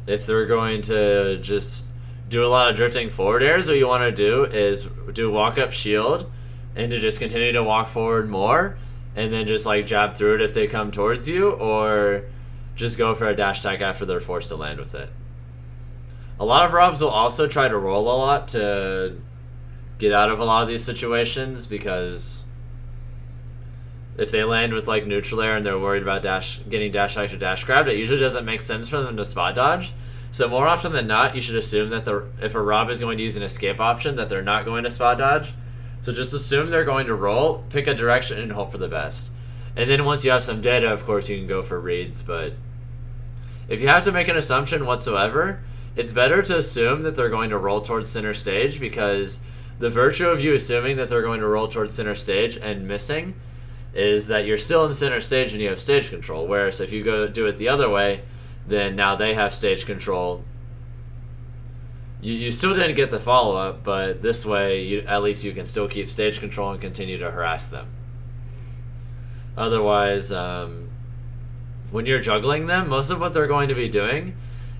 If they're going to just do a lot of drifting forward airs, what you want to do is do walk up shield and to just continue to walk forward more and then just like jab through it if they come towards you, or just go for a dash attack after they're forced to land with it. A lot of Robs will also try to roll a lot to get out of a lot of these situations, because if they land with like neutral air and they're worried about getting dash attacked or dash grabbed, it usually doesn't make sense for them to spot dodge. So more often than not, you should assume that if a Rob is going to use an escape option, that they're not going to spot dodge. So just assume they're going to roll, pick a direction, and hope for the best. And then once you have some data, of course, you can go for reads. But if you have to make an assumption whatsoever, it's better to assume that they're going to roll towards center stage, because the virtue of you assuming that they're going to roll towards center stage and missing is that you're still in center stage and you have stage control. Whereas if you go do it the other way, then now they have stage control. You still didn't get the follow-up, but this way at least you can still keep stage control and continue to harass them. Otherwise, when you're juggling them, most of what they're going to be doing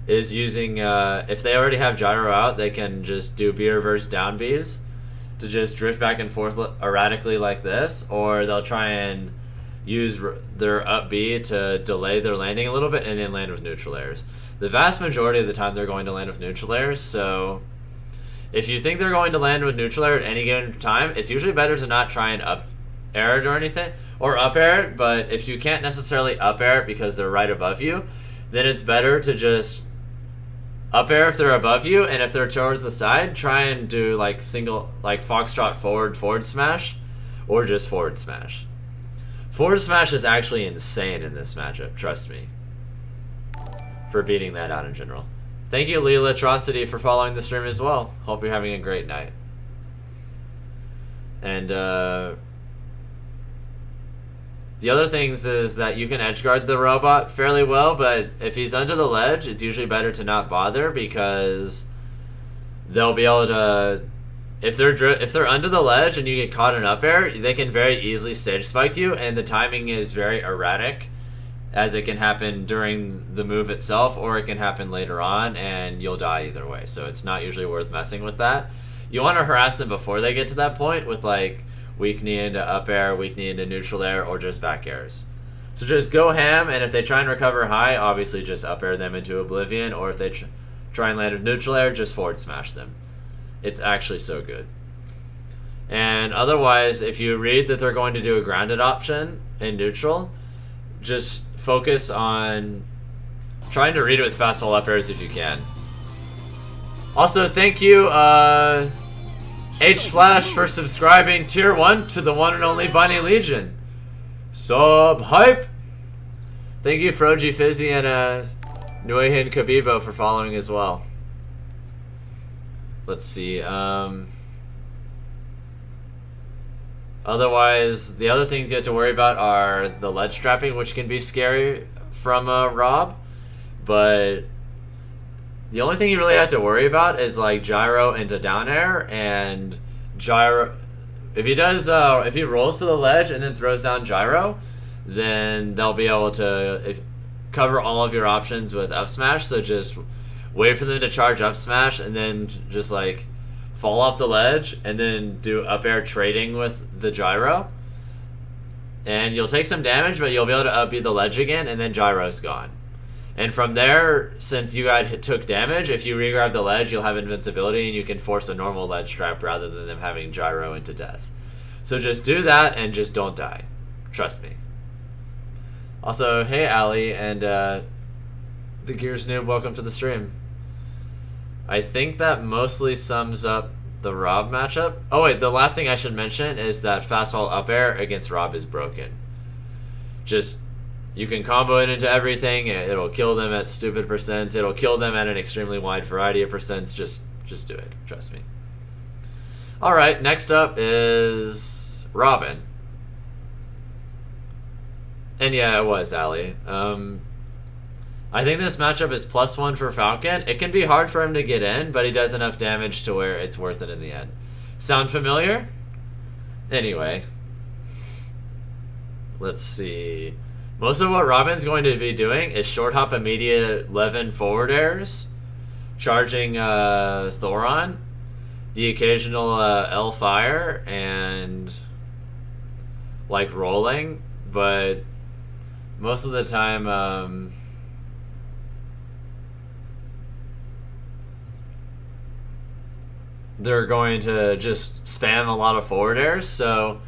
is using, if they already have gyro out, they can just do B reverse down Bs to just drift back and forth erratically like this, or they'll try and use their up B to delay their landing a little bit and then land with neutral airs. The vast majority of the time they're going to land with neutral airs, so if you think they're going to land with neutral air at any given time, it's usually better to not try and up air it or anything, or up air it, but if you can't necessarily up air it because they're right above you, then it's better to just up air if they're above you, and if they're towards the side, try and do like single, like foxtrot forward smash, or just forward smash. Forward smash is actually insane in this matchup, trust me, for beating that out in general. Thank you, Leela Atrocity, for following the stream as well. Hope you're having a great night. And the other things is that you can edge guard the robot fairly well, but if he's under the ledge, it's usually better to not bother, because they'll be able to, if they're under the ledge and you get caught in up air, they can very easily stage spike you, and the timing is very erratic, as it can happen during the move itself or it can happen later on, and you'll die either way. So it's not usually worth messing with that. You want to harass them before they get to that point with like weak knee into up air, weak knee into neutral air, or just back airs. So just go ham, and if they try and recover high, obviously just up air them into oblivion, or if they try and land with neutral air, just forward smash them. It's actually so good. And otherwise, if you read that they're going to do a grounded option in neutral, just focus on trying to read it with fast fall up airs if you can. Also, thank you, H-Flash, for subscribing tier 1 to the one and only Bunny Legion. Sub hype! Thank you, Froji Fizzy and Nuehin Kabibo for following as well. Let's see. Otherwise, the other things you have to worry about are the ledge trapping, which can be scary from Rob. But the only thing you really have to worry about is like gyro into down air, and gyro. If he does, if he rolls to the ledge and then throws down gyro, then they'll be able to cover all of your options with up smash. So just wait for them to charge up smash, and then just like fall off the ledge, and then do up air trading with the gyro. And you'll take some damage, but you'll be able to up B the ledge again, and then gyro's gone. And from there, since you took damage, if you regrab the ledge, you'll have invincibility, and you can force a normal ledge trap rather than them having gyro into death. So just do that, and just don't die. Trust me. Also, hey Ali, and the Gears Noob, welcome to the stream. I think that mostly sums up the Rob matchup. Oh wait, the last thing I should mention is that fast fall up air against Rob is broken. Just You can combo it into everything. It'll kill them at stupid percents. It'll kill them at an extremely wide variety of percents. Just do it. Trust me. All right, next up is Robin. And yeah, it was Ali. I think this matchup is +1 for Falcon. It can be hard for him to get in, but he does enough damage to where it's worth it in the end. Sound familiar? Anyway. Let's see. Most of what Robin's going to be doing is short hop immediate Levin forward airs, charging Thoron, the occasional L fire, and like rolling, but most of the time they're going to just spam a lot of forward airs, so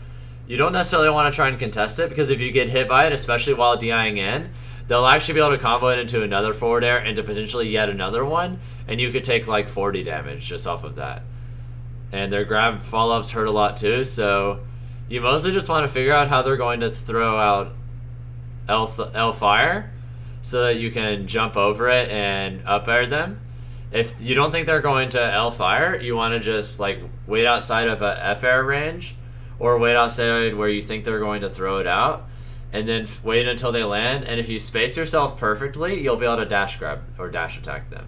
you don't necessarily want to try and contest it, because if you get hit by it, especially while DIing in, they'll actually be able to combo it into another forward air, into potentially yet another one, and you could take like 40 damage just off of that. And their grab follow-ups hurt a lot too, so you mostly just want to figure out how they're going to throw out L fire so that you can jump over it and up air them. If you don't think they're going to L fire, you want to just like wait outside of a F air range, or wait outside where you think they're going to throw it out, and then wait until they land. And if you space yourself perfectly, you'll be able to dash grab or dash attack them.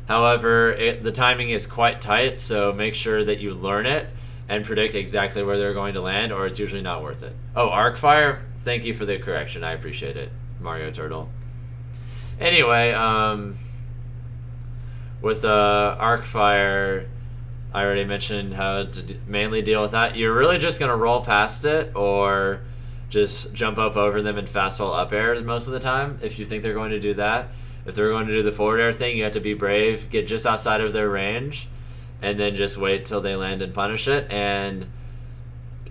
However, the timing is quite tight, so make sure that you learn it and predict exactly where they're going to land, or it's usually not worth it. Oh, arc fire? Thank you for the correction. I appreciate it, Mario Turtle. Anyway, with arc fire, I already mentioned how to mainly deal with that. You're really just going to roll past it, or just jump up over them and fastball up air most of the time, if you think they're going to do that. If they're going to do the forward air thing, you have to be brave, get just outside of their range, and then just wait till they land and punish it. And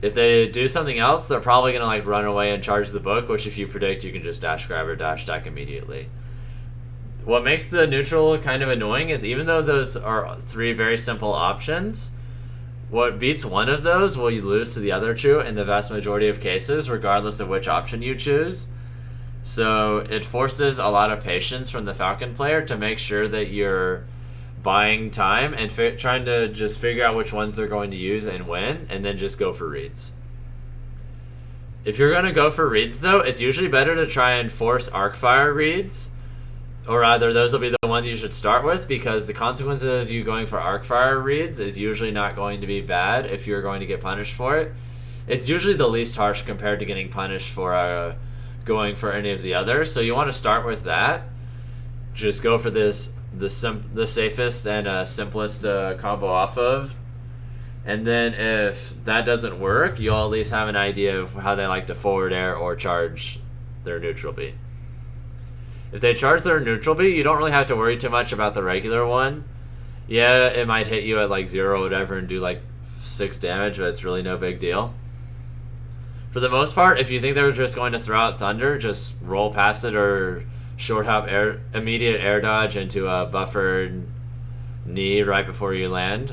if they do something else, they're probably going to like run away and charge the book, which if you predict, you can just dash grab or dash attack immediately. What makes the neutral kind of annoying is, even though those are 3 very simple options, what beats one of those will you lose to the other 2 in the vast majority of cases, regardless of which option you choose. So it forces a lot of patience from the Falcon player to make sure that you're buying time and trying to just figure out which ones they're going to use and when, and then just go for reads. If you're going to go for reads, though, it's usually better to try and force arc fire reads, or rather, those will be the ones you should start with, because the consequence of you going for arc fire reads is usually not going to be bad if you're going to get punished for it. It's usually the least harsh compared to getting punished for going for any of the others, so you want to start with that. Just go for the safest and simplest combo off of, and then if that doesn't work, you'll at least have an idea of how they like to forward air or charge their neutral B. If they charge their neutral B, you don't really have to worry too much about the regular one. Yeah, it might hit you at like 0 or whatever and do like 6 damage, but it's really no big deal. For the most part, if you think they're just going to throw out Thunder, just roll past it or short hop immediate air dodge into a buffered knee right before you land.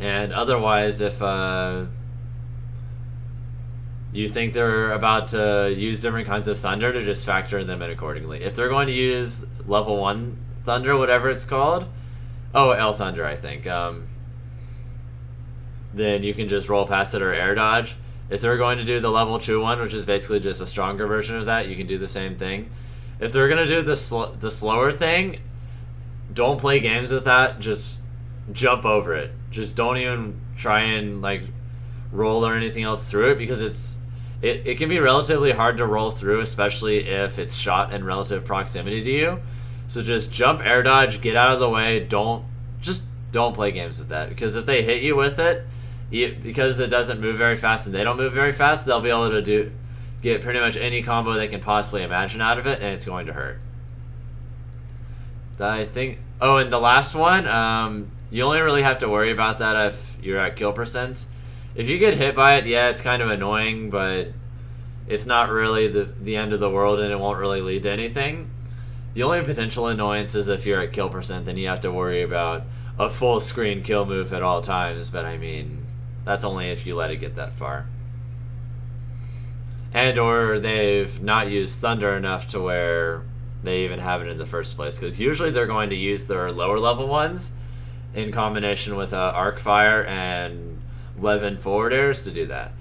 And otherwise, if you think they're about to use different kinds of Thunder, to just factor them in accordingly. If they're going to use level 1 Thunder, whatever it's called, L Thunder, I think, then you can just roll past it or air dodge. If they're going to do the level 2 one, which is basically just a stronger version of that, you can do the same thing. If they're going to do the slower thing, don't play games with that. Just jump over it. Just don't even try and like roll or anything else through it, because it can be relatively hard to roll through, especially if it's shot in relative proximity to you. So just jump, air dodge, get out of the way. Don't play games with that, because if they hit you with it, because it doesn't move very fast and they don't move very fast, they'll be able to get pretty much any combo they can possibly imagine out of it, and it's going to hurt. I think. Oh, and the last one, you only really have to worry about that if you're at kill percents. If you get hit by it, yeah, it's kind of annoying, but it's not really the end of the world, and it won't really lead to anything. The only potential annoyance is if you're at kill percent, then you have to worry about a full screen kill move at all times, but I mean, that's only if you let it get that far. and or they've not used Thunder enough to where they even have it in the first place. Because usually they're going to use their lower level ones in combination with Arc Fire and Levin forward airs to do that.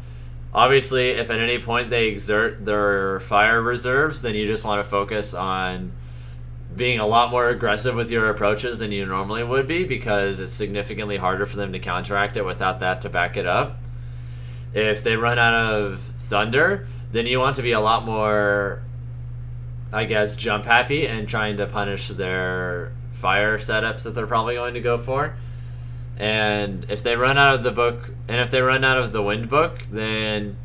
Obviously, if at any point they exert their fire reserves, then you just want to focus on being a lot more aggressive with your approaches than you normally would be, because it's significantly harder for them to counteract it without that to back it up. If they run out of Thunder, then you want to be a lot more, I guess, jump happy and trying to punish their fire setups that they're probably going to go for. And if they run out of the book, and if they run out of the wind book, then,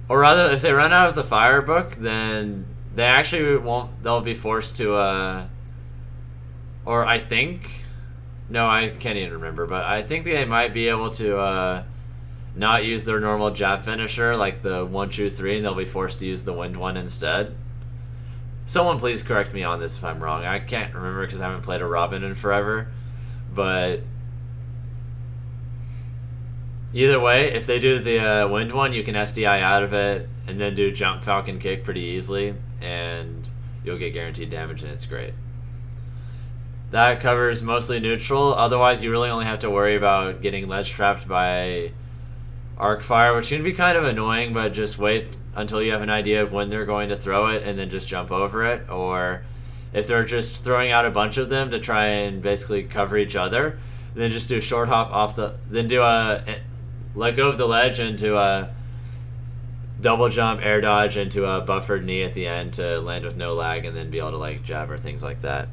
or rather, if they run out of the fire book, then they actually won't, they'll be forced to, or I think, no, I can't even remember, but I think they might be able to, not use their normal jab finisher, like the 1, 2, 3, and they'll be forced to use the wind one instead. Someone please correct me on this if I'm wrong. I can't remember because I haven't played a Robin in forever. But either way, if they do the wind one, you can SDI out of it and then do jump Falcon kick pretty easily, and you'll get guaranteed damage, and it's great. That covers mostly neutral. Otherwise, you really only have to worry about getting ledge trapped by Arc Fire, which can be kind of annoying, but just wait until you have an idea of when they're going to throw it and then just jump over it. Or if they're just throwing out a bunch of them to try and basically cover each other, then just do short hop off the, then do a let go of the ledge into a double jump, air dodge into a buffered knee at the end to land with no lag, and then be able to like jab or things like that.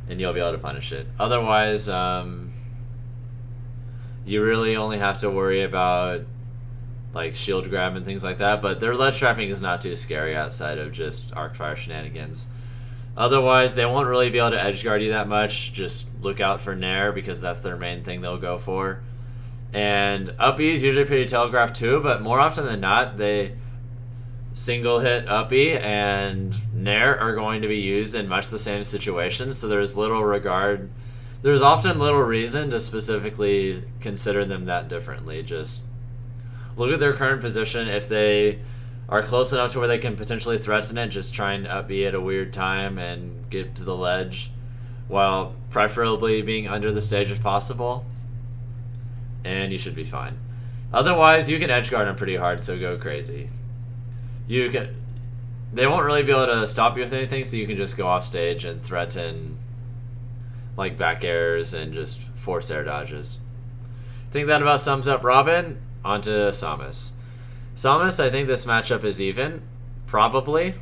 And you'll be able to punish it. Otherwise, you really only have to worry about like shield grab and things like that, but their ledge trapping is not too scary outside of just arc fire shenanigans. Otherwise, they won't really be able to edge guard you that much. Just look out for Nair, because that's their main thing they'll go for. And up E is usually pretty telegraphed too, but more often than not, they single hit up E and Nair are going to be used in much the same situations, so there's little regard. There's often little reason to specifically consider them that differently. Just look at their current position. If they are close enough to where they can potentially threaten it, just try and up B at a weird time and get to the ledge, while preferably being under the stage if possible, and you should be fine. Otherwise, you can edge guard them pretty hard, so go crazy. You can. They won't really be able to stop you with anything, so you can just go off stage and threaten like back airs and just force air dodges. I think that about sums up Robin. On to Samus. Samus, I think this matchup is even. Probably.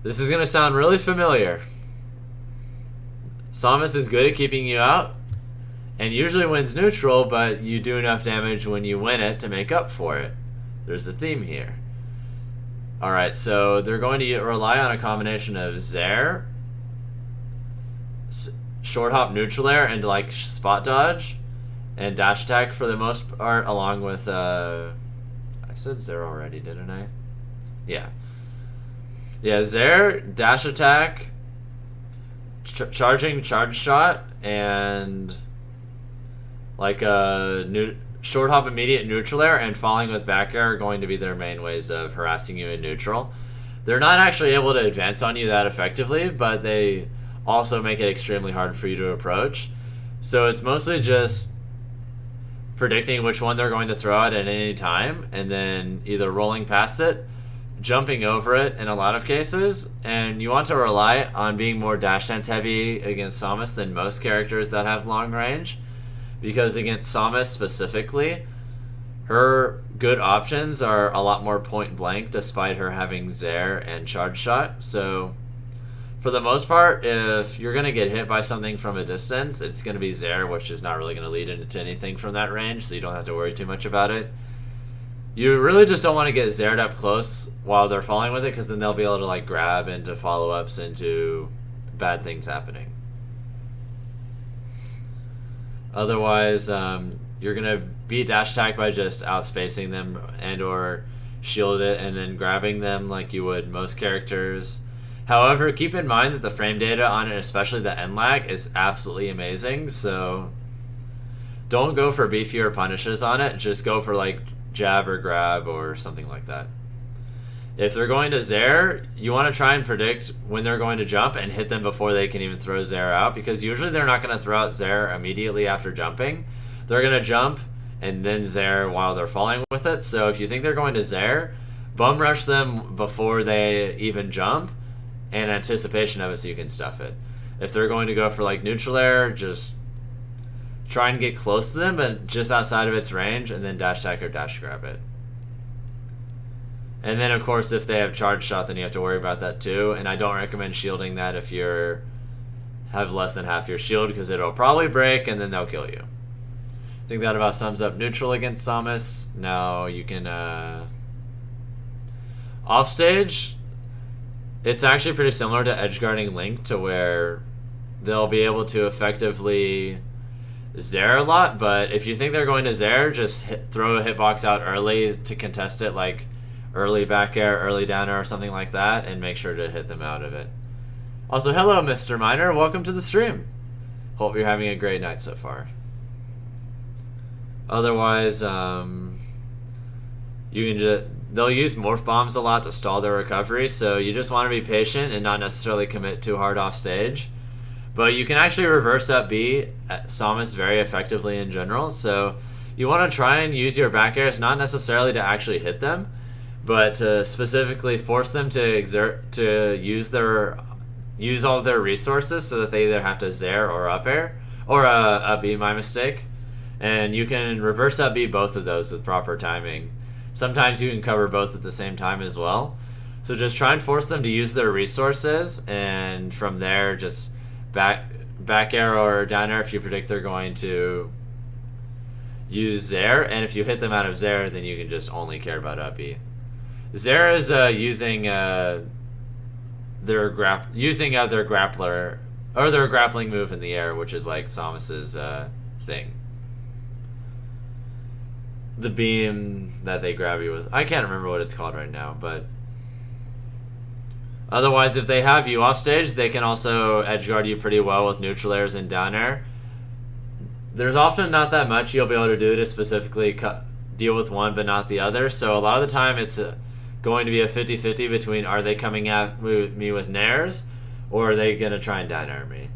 This is going to sound really familiar. Samus is good at keeping you out and usually wins neutral, but you do enough damage when you win it to make up for it. There's a theme here. Alright, so they're going to rely on a combination of Zair, short hop neutral air, and like spot dodge and dash attack for the most part, along with I said Zair already, didn't I? Yeah Zair, dash attack, charging charge shot, and like a short hop immediate neutral air and falling with back air are going to be their main ways of harassing you in neutral. They're not actually able to advance on you that effectively, but they also make it extremely hard for you to approach. So it's mostly just predicting which one they're going to throw at any time, and then either rolling past it, jumping over it in a lot of cases, and you want to rely on being more dash dance heavy against Samus than most characters that have long range, because against Samus specifically, her good options are a lot more point blank despite her having Zair and charge shot. So for the most part, if you're going to get hit by something from a distance, it's going to be Zair, which is not really going to lead into anything from that range, so you don't have to worry too much about it. You really just don't want to get Zaired up close while they're falling with it, because then they'll be able to like grab into follow-ups into bad things happening. Otherwise, you're going to beat dash attack by just outspacing them and or shield it and then grabbing them like you would most characters. However, keep in mind that the frame data on it, especially the end lag, is absolutely amazing. So don't go for beefier punishes on it. Just go for like jab or grab or something like that. If they're going to Zair, you want to try and predict when they're going to jump and hit them before they can even throw Zair out, because usually they're not going to throw out Zair immediately after jumping. They're going to jump and then Zair while they're falling with it. So if you think they're going to Zair, bum rush them before they even jump in anticipation of it so you can stuff it. If they're going to go for like neutral air, just try and get close to them, but just outside of its range, and then dash attack or dash grab it. And then, of course, if they have charge shot, then you have to worry about that too. And I don't recommend shielding that if you have less than half your shield, because it'll probably break and then they'll kill you. I think that about sums up neutral against Samus. Now you can offstage. It's actually pretty similar to edge guarding Link, to where they'll be able to effectively Zair a lot. But if you think they're going to Zair, just throw a hitbox out early to contest it, like early back air, early down air, or something like that, and make sure to hit them out of it. Also, hello, Mr. Miner. Welcome to the stream. Hope you're having a great night so far. Otherwise, you can they'll use morph bombs a lot to stall their recovery, so you just want to be patient and not necessarily commit too hard off stage. But you can actually reverse up B at Samus very effectively in general, so you want to try and use your back airs not necessarily to actually hit them, but to specifically force them to use all of their resources, so that they either have to Zair or up air, or up B, my mistake. And you can reverse up B both of those with proper timing. Sometimes you can cover both at the same time as well. So just try and force them to use their resources, and from there just back air or down air if you predict they're going to use Zair. And if you hit them out of Zair, then you can just only care about up B. Zair is using their grappler, or their grappling move in the air, which is like Samus's thing. The beam that they grab you with. I can't remember what it's called right now, but otherwise, if they have you off stage, they can also edge guard you pretty well with neutral airs and down air. There's often not that much you'll be able to do to specifically deal with one but not the other, so a lot of the time it's going to be a 50-50 between, are they coming at me with nairs, or are they going to try and down air me?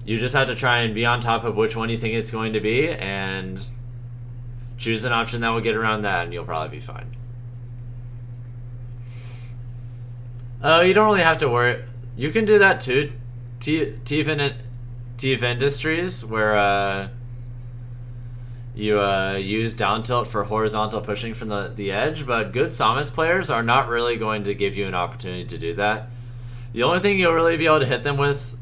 You just have to try and be on top of which one you think it's going to be, and choose an option that will get around that, and you'll probably be fine. You don't really have to worry. You can do that too. TF Industries, where you use down tilt for horizontal pushing from the edge, but good Samus players are not really going to give you an opportunity to do that. The only thing you'll really be able to hit them with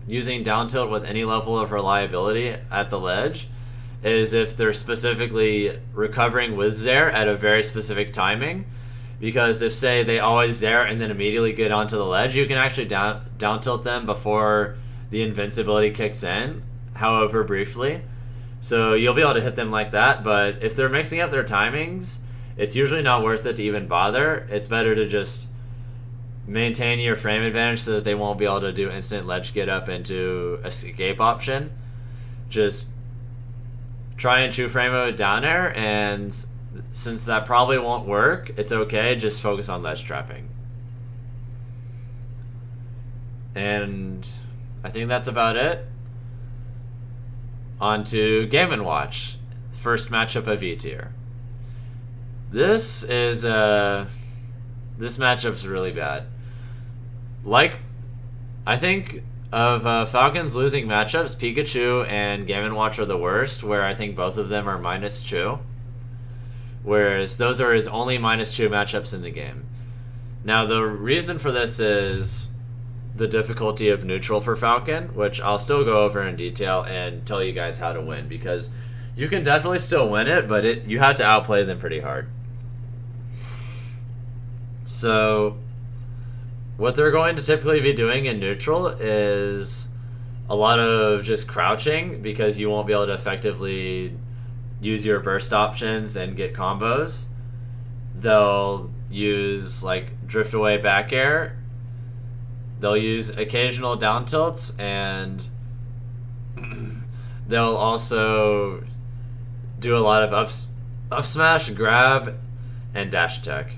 using down tilt with any level of reliability at the ledge is if they're specifically recovering with Zair at a very specific timing. Because if, say, they always Zair and then immediately get onto the ledge, you can actually down tilt them before the invincibility kicks in, however briefly. So you'll be able to hit them like that, but if they're mixing up their timings, it's usually not worth it to even bother. It's better to just maintain your frame advantage so that they won't be able to do instant ledge get up into escape option. Just try and true frame it with down air, and since that probably won't work, it's okay, just focus on ledge trapping. And I think that's about it. On to Game & Watch. First matchup of E-Tier. This matchup's really bad. Like, I think of Falcon's losing matchups, Pikachu and Game & Watch are the worst, where I think both of them are -2. Whereas those are his only -2 matchups in the game. Now, the reason for this is the difficulty of neutral for Falcon, which I'll still go over in detail and tell you guys how to win, because you can definitely still win it, but you have to outplay them pretty hard. So what they're going to typically be doing in neutral is a lot of just crouching, because you won't be able to effectively use your burst options and get combos. They'll use like drift away back air. They'll use occasional down tilts, and they'll also do a lot of up smash, grab, and dash attack.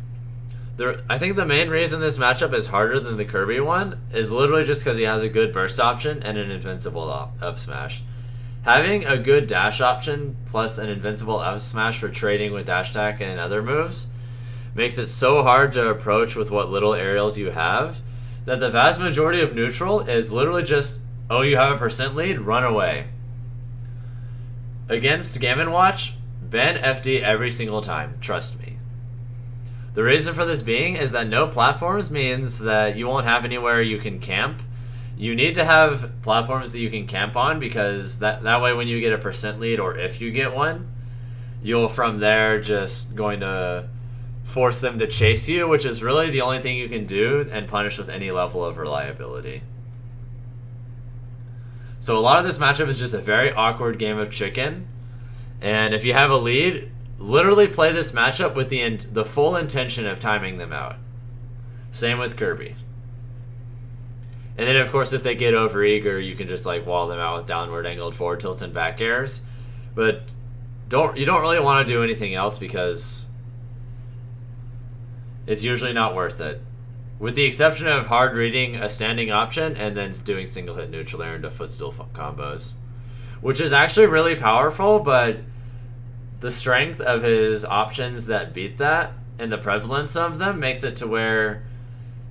I think the main reason this matchup is harder than the Kirby one is literally just because he has a good burst option and an invincible up smash. Having a good dash option plus an invincible up smash for trading with dash attack and other moves makes it so hard to approach with what little aerials you have that the vast majority of neutral is literally just, oh, you have a percent lead, run away. Against Game & Watch, ban FD every single time, trust me. The reason for this being is that no platforms means that you won't have anywhere you can camp. You need to have platforms that you can camp on because that way when you get a percent lead or if you get one, you'll from there just going to force them to chase you, which is really the only thing you can do and punish with any level of reliability. So a lot of this matchup is just a very awkward game of chicken. And if you have a lead, literally play this matchup with the full intention of timing them out. Same with Kirby. And then, of course, if they get overeager, you can just like wall them out with downward angled forward tilts and back airs. But you don't really want to do anything else because it's usually not worth it. With the exception of hard reading a standing option and then doing single hit neutral air into footstool combos. Which is actually really powerful, but the strength of his options that beat that and the prevalence of them makes it to where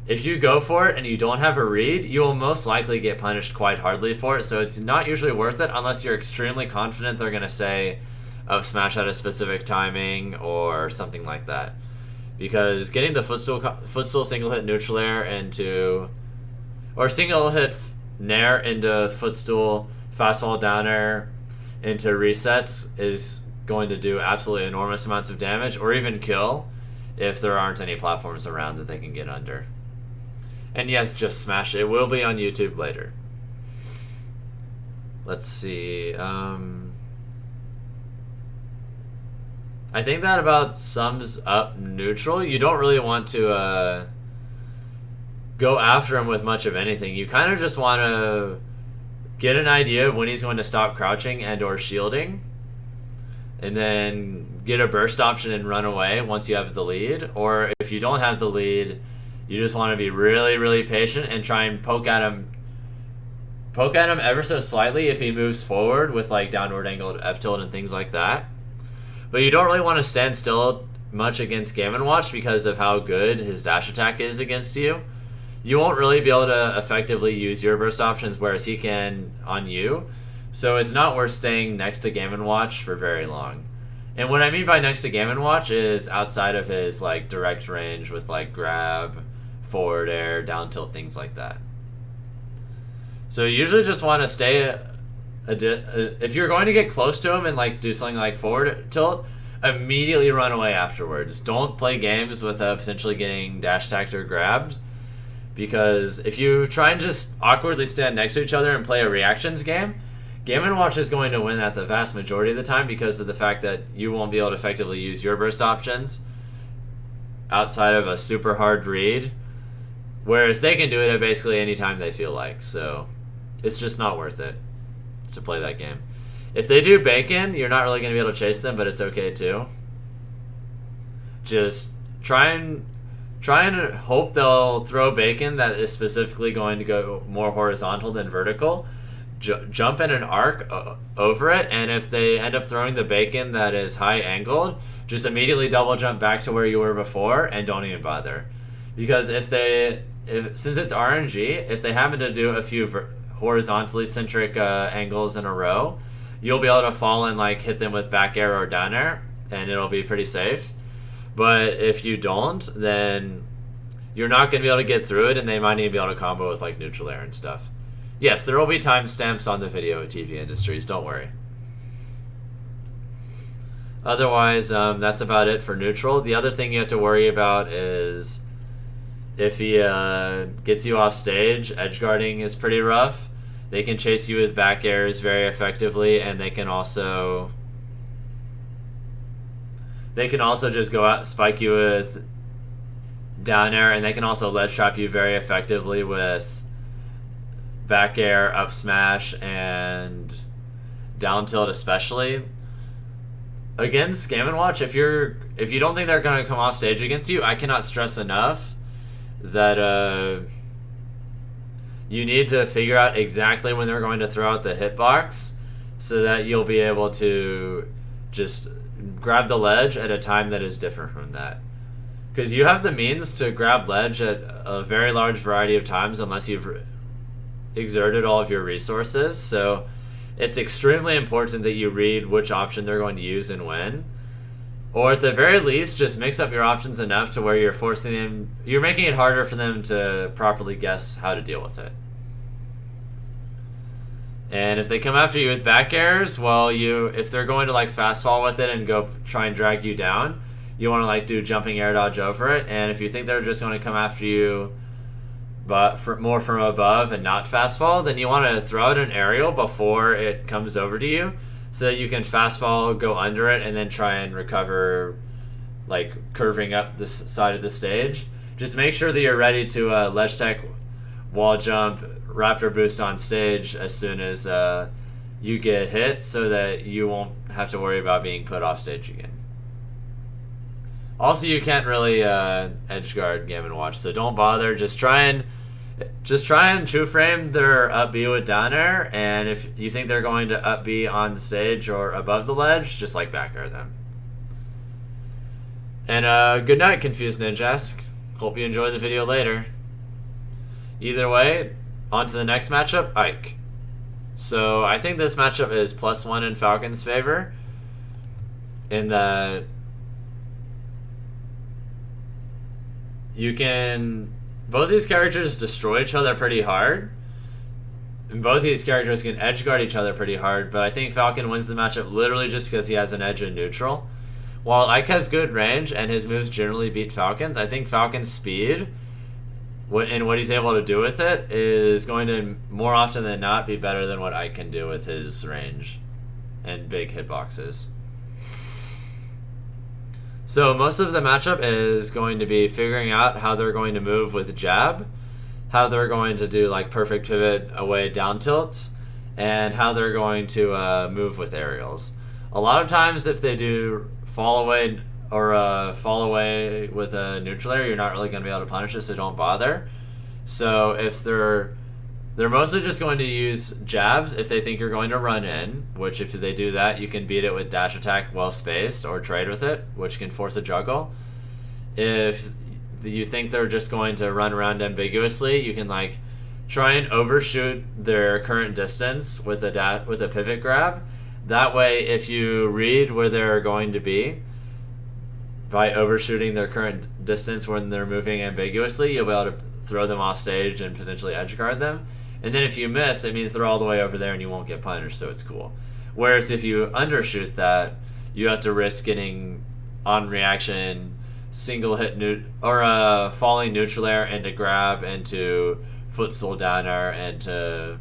if you go for it and you don't have a read, you will most likely get punished quite hardly for it. So it's not usually worth it unless you're extremely confident they're going to say, oh, smash at a specific timing or something like that. Because getting the footstool single hit neutral air into, or single hit nair into footstool fastball down air into resets is going to do absolutely enormous amounts of damage or even kill if there aren't any platforms around that they can get under. And yes, just smash it. It will be on YouTube later. Let's see. I think that about sums up neutral. You don't really want to go after him with much of anything. You kind of just want to get an idea of when he's going to stop crouching and or shielding. And then get a burst option and run away once you have the lead. Or if you don't have the lead, you just want to be really, really patient and try and poke at him ever so slightly if he moves forward with like downward angled F tilt and things like that. But you don't really want to stand still much against Game & Watch because of how good his dash attack is against you. You won't really be able to effectively use your burst options, whereas he can on you. So it's not worth staying next to Game & Watch for very long. And what I mean by next to Game & Watch is outside of his like direct range with like grab, forward air, down tilt, things like that. So you usually just want to stay if you're going to get close to him and like do something like forward tilt, immediately run away afterwards. Don't play games with potentially getting dash attacked or grabbed, because if you try and just awkwardly stand next to each other and play a reactions game, Game & Watch is going to win that the vast majority of the time because of the fact that you won't be able to effectively use your burst options outside of a super hard read, whereas they can do it at basically any time they feel like. So it's just not worth it to play that game. If they do bacon, you're not really going to be able to chase them, but it's okay too. Just try and hope they'll throw bacon that is specifically going to go more horizontal than vertical. Jump in an arc over it, and if they end up throwing the bacon that is high angled, just immediately double jump back to where you were before and don't even bother. Because since it's RNG, if they happen to do a few horizontally centric angles in a row, you'll be able to fall and like hit them with back air or down air, and it'll be pretty safe. But if you don't, then you're not going to be able to get through it, and they might even be able to combo with like neutral air and stuff. Yes, there will be timestamps on the video TV industries, don't worry. Otherwise, that's about it for neutral. The other thing you have to worry about is if he gets you off stage, edge guarding is pretty rough. They can chase you with back airs very effectively, and they can also just go out, spike you with down air, and they can also ledge trap you very effectively with back air, up smash, and down tilt especially. against Game & Watch, if you don't think they're going to come off stage against you, I cannot stress enough that you need to figure out exactly when they're going to throw out the hitbox so that you'll be able to just grab the ledge at a time that is different from that. Because you have the means to grab ledge at a very large variety of times unless you've exerted all of your resources. So it's extremely important that you read which option they're going to use and when. Or at the very least, just mix up your options enough to where you're making it harder for them to properly guess how to deal with it. And if they come after you with back airs, well, if they're going to like fast fall with it and go try and drag you down, you want to like do jumping air dodge over it. And if you think they're just going to come after you but more from above and not fast fall, then you want to throw out an aerial before it comes over to you so that you can fast fall, go under it, and then try and recover, like curving up this side of the stage. Just make sure that you're ready to ledge tech, wall jump, raptor boost on stage as soon as you get hit so that you won't have to worry about being put off stage again. Also, you can't really edge guard Game & Watch, so don't bother. Just try and true frame their up B with down air, and if you think they're going to up B on stage or above the ledge, just like back air them. And good night, Confused Ninjask. Hope you enjoy the video later. Either way, on to the next matchup, Ike. So I think this matchup is +1 in Falcon's favor, in that both these characters destroy each other pretty hard, and both these characters can edge guard each other pretty hard, but I think Falcon wins the matchup literally just because he has an edge in neutral. While Ike has good range and his moves generally beat Falcon's, I think Falcon's speed and what he's able to do with it is going to more often than not be better than what Ike can do with his range and big hitboxes. So most of the matchup is going to be figuring out how they're going to move with jab, how they're going to do like perfect pivot away down tilts, and how they're going to move with aerials. A lot of times if they do fall away or fall away with a neutral air, you're not really going to be able to punish it, so don't bother. So if they're mostly just going to use jabs if they think you're going to run in, which if they do that, you can beat it with dash attack well spaced or trade with it, which can force a juggle. If you think they're just going to run around ambiguously, you can like try and overshoot their current distance with a pivot grab. That way, if you read where they're going to be by overshooting their current distance when they're moving ambiguously, you'll be able to throw them off stage and potentially edge guard them. And then if you miss, it means they're all the way over there and you won't get punished, so it's cool. Whereas if you undershoot that, you have to risk getting on reaction single hit or falling neutral air into grab, into footstool down air, and to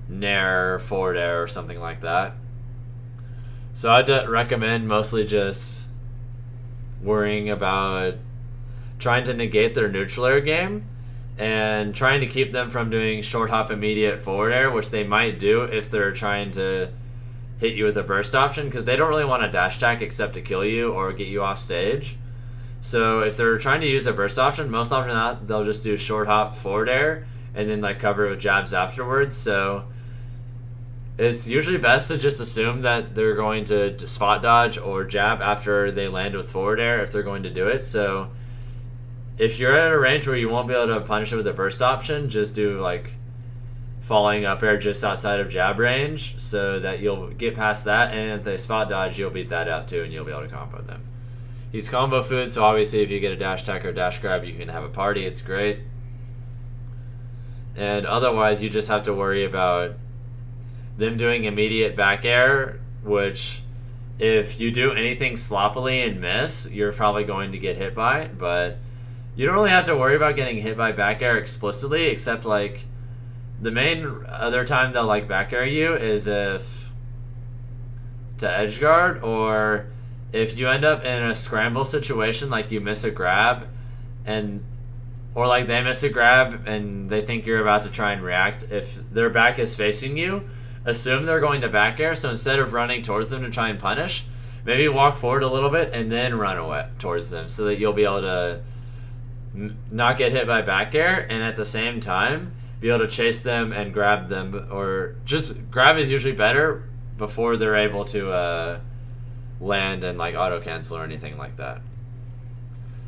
nair forward air or something like that. So I'd recommend mostly just worrying about trying to negate their neutral air game and trying to keep them from doing short hop immediate forward air, which they might do if they're trying to hit you with a burst option, because they don't really want to dash attack except to kill you or get you off stage. So if they're trying to use a burst option, most often than not, they'll just do short hop forward air and then like cover it with jabs afterwards. So it's usually best to just assume that they're going to spot dodge or jab after they land with forward air if they're going to do it. So if you're at a range where you won't be able to punish it with a burst option, just do like falling up air just outside of jab range so that you'll get past that, and if they spot dodge, you'll beat that out too and you'll be able to combo them. He's combo food, so obviously if you get a dash attack or dash grab, you can have a party. It's great. And otherwise, you just have to worry about them doing immediate back air, which if you do anything sloppily and miss, you're probably going to get hit by, but you don't really have to worry about getting hit by back air explicitly, except like the main other time they'll like back air you is if to edge guard, or if you end up in a scramble situation, like you miss a grab or like they miss a grab and they think you're about to try and react. If their back is facing you, assume they're going to back air, so instead of running towards them to try and punish, maybe walk forward a little bit and then run away towards them so that you'll be able to not get hit by back air, and at the same time be able to chase them and grab them, or just grab is usually better before they're able to land and like auto cancel or anything like that.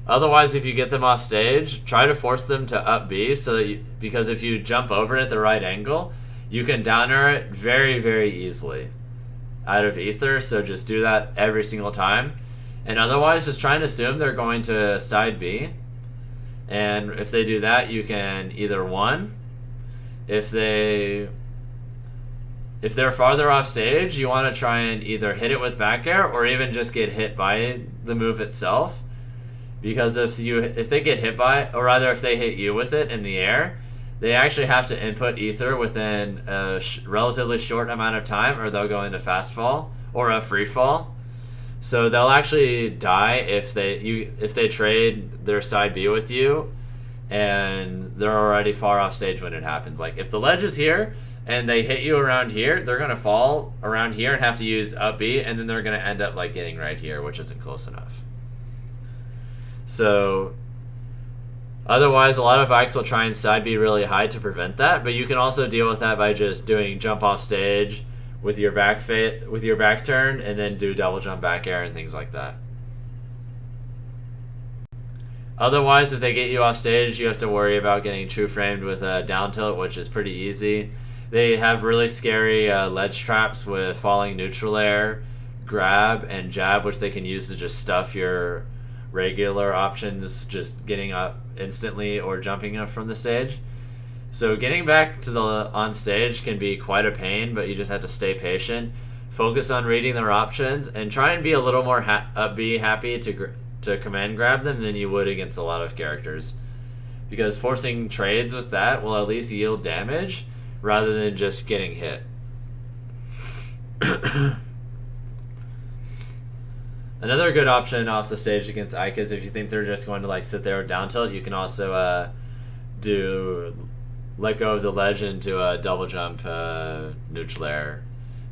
Otherwise, if you get them off stage, try to force them to up B, so that because if you jump over it at the right angle, you can down air it very, very easily out of ether. So just do that every single time. And otherwise, just try and assume they're going to side B. And if they do that, you can either one, if they're farther off stage, you want to try and either hit it with back air or even just get hit by the move itself. Because if they get hit by, or rather if they hit you with it in the air, they actually have to input ether within a relatively short amount of time, or they'll go into fast fall or a free fall. So they'll actually die if they trade their side B with you, and they're already far off stage when it happens. Like if the ledge is here and they hit you around here, they're gonna fall around here and have to use up B, and then they're gonna end up like getting right here, which isn't close enough. So otherwise, a lot of bikes will try and side B really high to prevent that, but you can also deal with that by just doing jump off stage with your back turn, and then do double jump back air and things like that. Otherwise, if they get you off stage, you have to worry about getting true framed with a down tilt, which is pretty easy. They have really scary ledge traps with falling neutral air, grab, and jab, which they can use to just stuff your regular options just getting up instantly or jumping up from the stage. So getting back to the on stage can be quite a pain, but you just have to stay patient, focus on reading their options, and try and be a little more happy to command grab them than you would against a lot of characters, because forcing trades with that will at least yield damage rather than just getting hit. Another good option off the stage against Ike is if you think they're just going to like sit there or down tilt, you can also let go of the ledge into a double jump neutral air.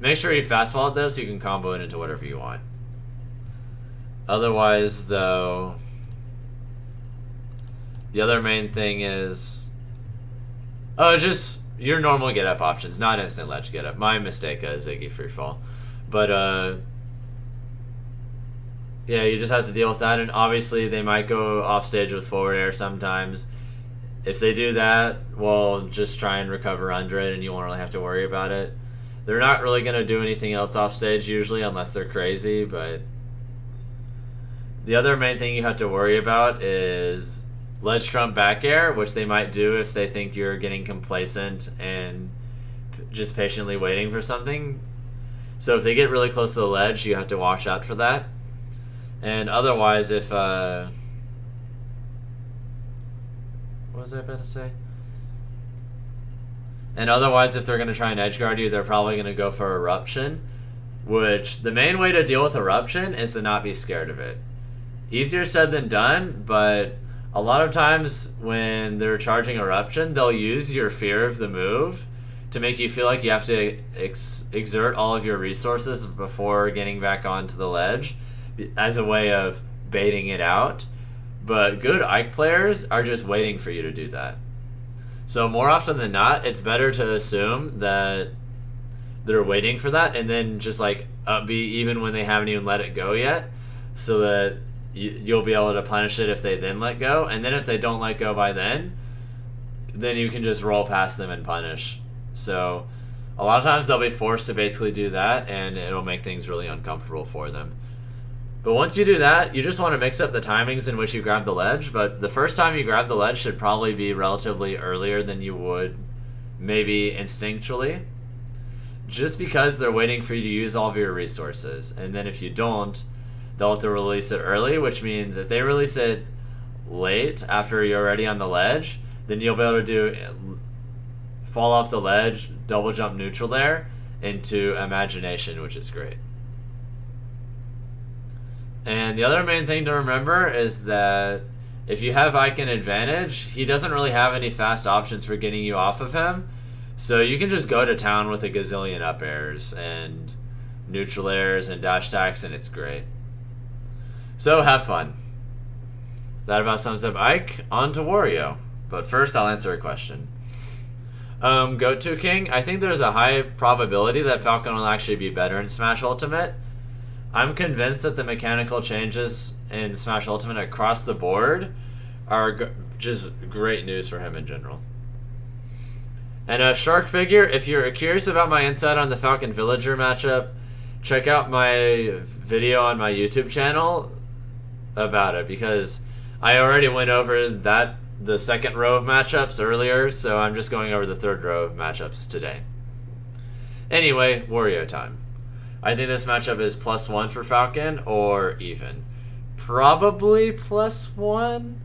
Make sure you fast fall it though, so you can combo it into whatever you want. Otherwise, though, the other main thing is just your normal get up options, not instant ledge get up. My mistake is Ziggy free fall, but yeah, you just have to deal with that, and obviously they might go off stage with forward air sometimes. If they do that, well, just try and recover under it, and you won't really have to worry about it. They're not really going to do anything else off stage usually, unless they're crazy, but the other main thing you have to worry about is ledge trump back air, which they might do if they think you're getting complacent and just patiently waiting for something. So if they get really close to the ledge, you have to watch out for that. And otherwise, if what was I about to say? And otherwise, if they're going to try and edge guard you, they're probably going to go for eruption, which the main way to deal with eruption is to not be scared of it. Easier said than done, but a lot of times when they're charging eruption, they'll use your fear of the move to make you feel like you have to exert all of your resources before getting back onto the ledge, as a way of baiting it out. But good Ike players are just waiting for you to do that. So more often than not, it's better to assume that they're waiting for that, and then just like up B even when they haven't even let it go yet, so that you'll be able to punish it if they then let go. And then if they don't let go by then you can just roll past them and punish. So a lot of times they'll be forced to basically do that, and it'll make things really uncomfortable for them. But once you do that, you just want to mix up the timings in which you grab the ledge. But the first time you grab the ledge should probably be relatively earlier than you would maybe instinctually, just because they're waiting for you to use all of your resources. And then if you don't, they'll have to release it early, which means if they release it late after you're already on the ledge, then you'll be able to do fall off the ledge, double jump neutral there into imagination, which is great. And the other main thing to remember is that if you have Ike in advantage, he doesn't really have any fast options for getting you off of him. So you can just go to town with a gazillion up airs and neutral airs and dash attacks, and it's great. So have fun. That about sums up Ike. On to Wario. But first, I'll answer a question. Go-To King, I think there's a high probability that Falcon will actually be better in Smash Ultimate. I'm convinced that the mechanical changes in Smash Ultimate across the board are just great news for him in general. And a Shulk figure, if you're curious about my insight on the Falcon Villager matchup, check out my video on my YouTube channel about it, because I already went over the second row of matchups earlier, so I'm just going over the third row of matchups today. Anyway, Wario time. I think this matchup is +1 for Falcon, or even. Probably +1,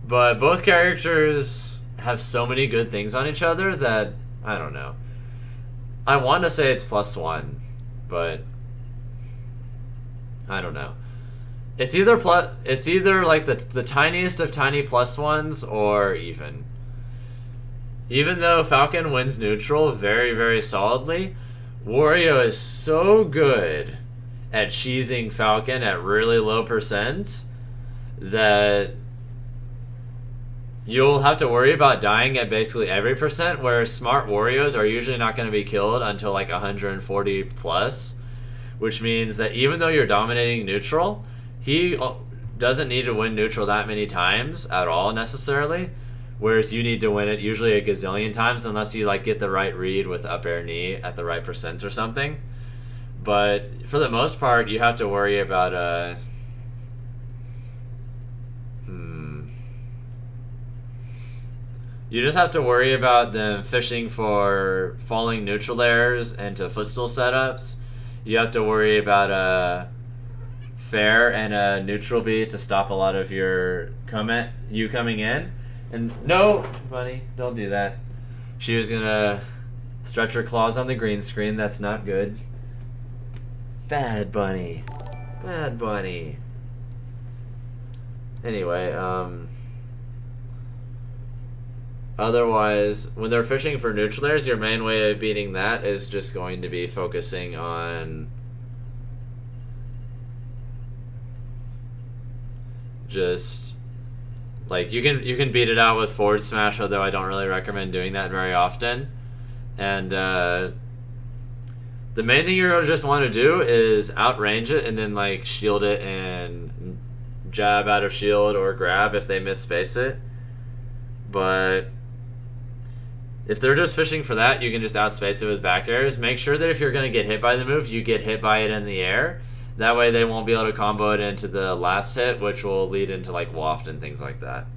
but both characters have so many good things on each other that, I don't know. I want to say it's +1, but I don't know. It's either like the tiniest of tiny +1s or even. Even though Falcon wins neutral very, very solidly, Wario is so good at cheesing Falcon at really low percents that you'll have to worry about dying at basically every percent, whereas smart Warios are usually not going to be killed until like 140 plus, which means that even though you're dominating neutral, he doesn't need to win neutral that many times at all necessarily, whereas you need to win it usually a gazillion times unless you like get the right read with up air knee at the right percents or something. But for the most part, you have to worry about you just have to worry about them fishing for falling neutral airs into footstool setups. You have to worry about fair and a neutral B to stop a lot of you coming in. And no, buddy, don't do that. She was gonna stretch her claws on the green screen. That's not good. Bad bunny. Bad bunny. Anyway, otherwise, when they're fishing for neutral airs, your main way of beating that is just going to be focusing on just like you can beat it out with forward smash, although I don't really recommend doing that very often. And the main thing you're gonna just want to do is outrange it and then like shield it and jab out of shield or grab if they misspace it. But if they're just fishing for that, you can just outspace it with back airs. Make sure that if you're going to get hit by the move, you get hit by it in the air. That way they won't be able to combo it into the last hit, which will lead into like waft and things like that.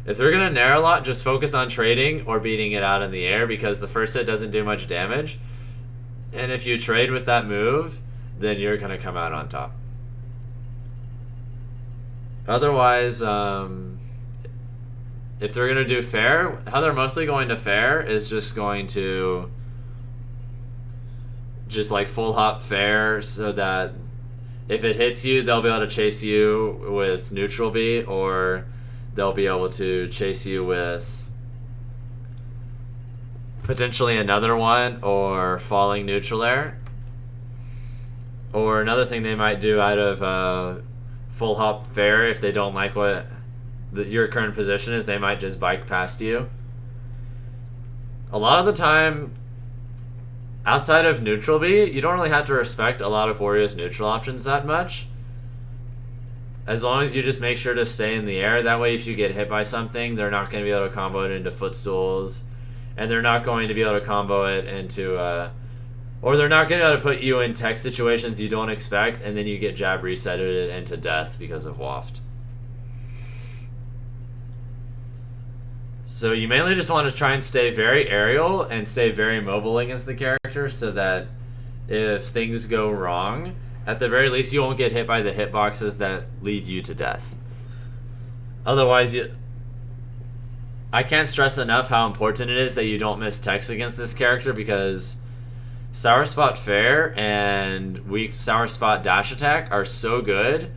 If they're going to nair a lot, just focus on trading or beating it out in the air, because the first hit doesn't do much damage. And if you trade with that move, then you're going to come out on top. Otherwise, if they're going to do fair, how they're mostly going to fair is just going to just like full hop fair, so that if it hits you, they'll be able to chase you with neutral B, or they'll be able to chase you with potentially another one or falling neutral air. Or another thing they might do out of full hop fair, if they don't like what your current position is, they might just bike past you. A lot of the time, outside of neutral B, you don't really have to respect a lot of Wario's neutral options that much. As long as you just make sure to stay in the air. That way if you get hit by something, they're not going to be able to combo it into footstools, and they're not going to be able to combo it into or they're not going to be able to put you in tech situations you don't expect, and then you get jab resetted into death because of waft. So you mainly just want to try and stay very aerial and stay very mobile against the character, so that if things go wrong, at the very least you won't get hit by the hitboxes that lead you to death. Otherwise, I can't stress enough how important it is that you don't miss techs against this character, because Sour Spot Fair and weak Sour Spot Dash Attack are so good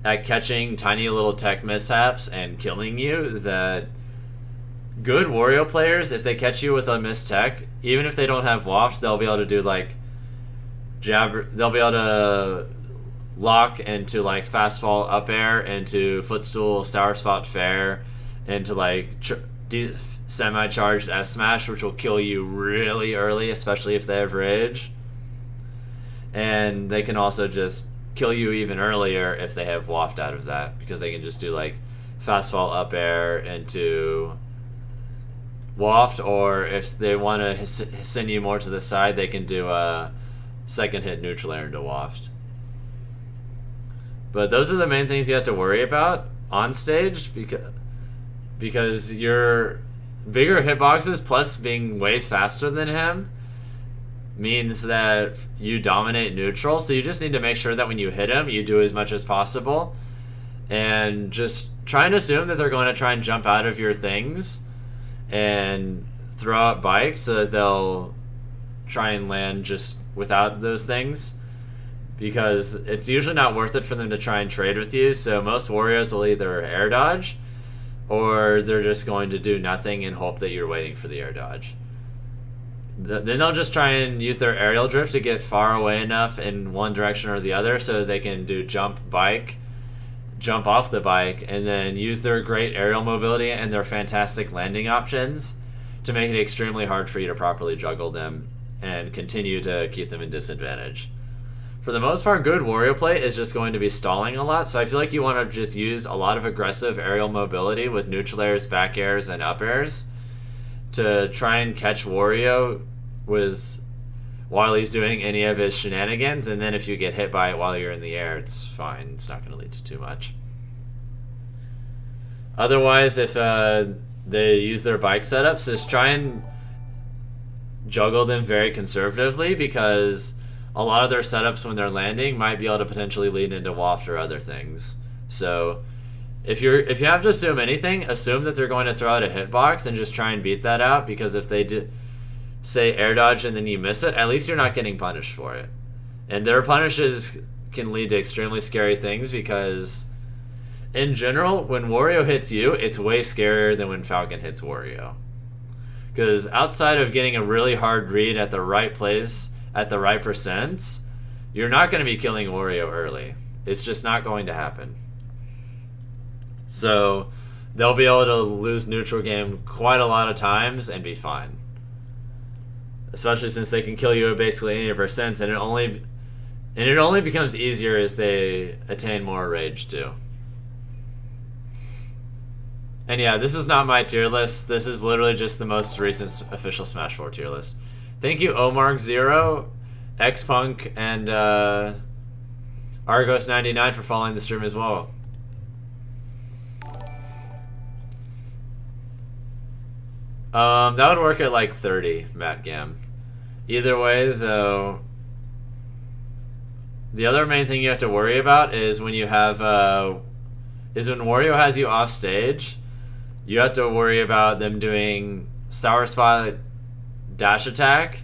at catching tiny little tech mishaps and killing you that good Wario players, if they catch you with a missed tech, even if they don't have waft, they'll be able to do like jab. They'll be able to lock into like fast fall up air, into footstool sour spot fair, into like semi-charged F smash, which will kill you really early, especially if they have rage. And they can also just kill you even earlier if they have waft out of that, because they can just do like fast fall up air into waft, or if they want to send you more to the side, they can do a second hit neutral air into waft. But those are the main things you have to worry about on stage, because your bigger hitboxes plus being way faster than him means that you dominate neutral. So you just need to make sure that when you hit him, you do as much as possible, and just try and assume that they're going to try and jump out of your things and throw out bikes, so that they'll try and land just without those things, because it's usually not worth it for them to try and trade with you. So most Warriors will either air dodge, or they're just going to do nothing and hope that you're waiting for the air dodge. Then they'll just try and use their aerial drift to get far away enough in one direction or the other, so they can do jump bike, jump off the bike, and then use their great aerial mobility and their fantastic landing options to make it extremely hard for you to properly juggle them and continue to keep them in disadvantage. For the most part, good Wario play is just going to be stalling a lot, so I feel like you want to just use a lot of aggressive aerial mobility with neutral airs, back airs, and up airs to try and catch Wario while he's doing any of his shenanigans, and then if you get hit by it while you're in the air, it's fine. It's not going to lead to too much. Otherwise, if they use their bike setups, just try and juggle them very conservatively, because a lot of their setups when they're landing might be able to potentially lead into waft or other things. So if you have to assume anything, assume that they're going to throw out a hitbox and just try and beat that out, because if they do say air dodge and then you miss it, at least you're not getting punished for it. And their punishes can lead to extremely scary things, because in general, when Wario hits you, it's way scarier than when Falcon hits Wario. Because outside of getting a really hard read at the right place at the right percents, you're not going to be killing Wario early. It's just not going to happen. So they'll be able to lose neutral game quite a lot of times and be fine. Especially since they can kill you at basically any percents, and it only becomes easier as they attain more rage too. And yeah, this is not my tier list. This is literally just the most recent official Smash 4 tier list. Thank you, Omark0, Xpunk, and Argos99 for following the stream as well. That would work at like 30, Matt Gam. Either way, though, the other main thing you have to worry about is when you have is when Wario has you off stage, you have to worry about them doing sour spot dash attack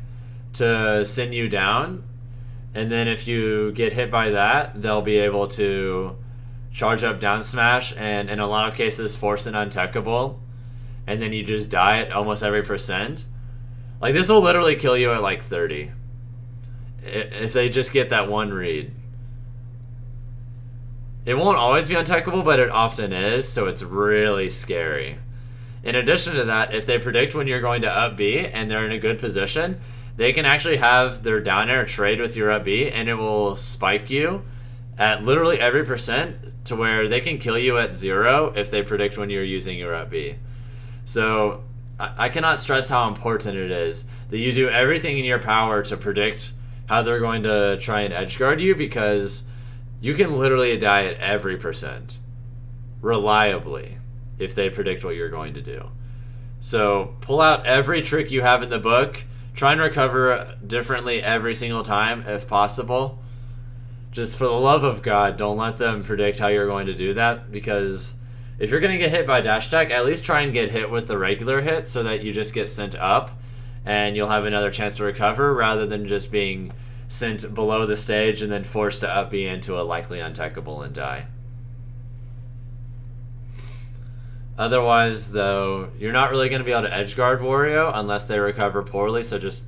to send you down, and then if you get hit by that, they'll be able to charge up down smash and in a lot of cases force an untechable, and then you just die at almost every percent. Like, this will literally kill you at like 30 if they just get that one read. It won't always be untechable, but it often is, so it's really scary. In addition to that, if they predict when you're going to up B and they're in a good position, they can actually have their down air trade with your up B, and it will spike you at literally every percent to where they can kill you at 0 if they predict when you're using your up B. So I cannot stress how important it is that you do everything in your power to predict how they're going to try and edgeguard you, because you can literally die at every percent reliably if they predict what you're going to do. So pull out every trick you have in the book. Try and recover differently every single time if possible. Just for the love of God, don't let them predict how you're going to do that, because if you're going to get hit by dash attack, at least try and get hit with the regular hit so that you just get sent up and you'll have another chance to recover, rather than just being sent below the stage and then forced to up B into a likely untechable and die. Otherwise, though, you're not really going to be able to edgeguard Wario unless they recover poorly. So just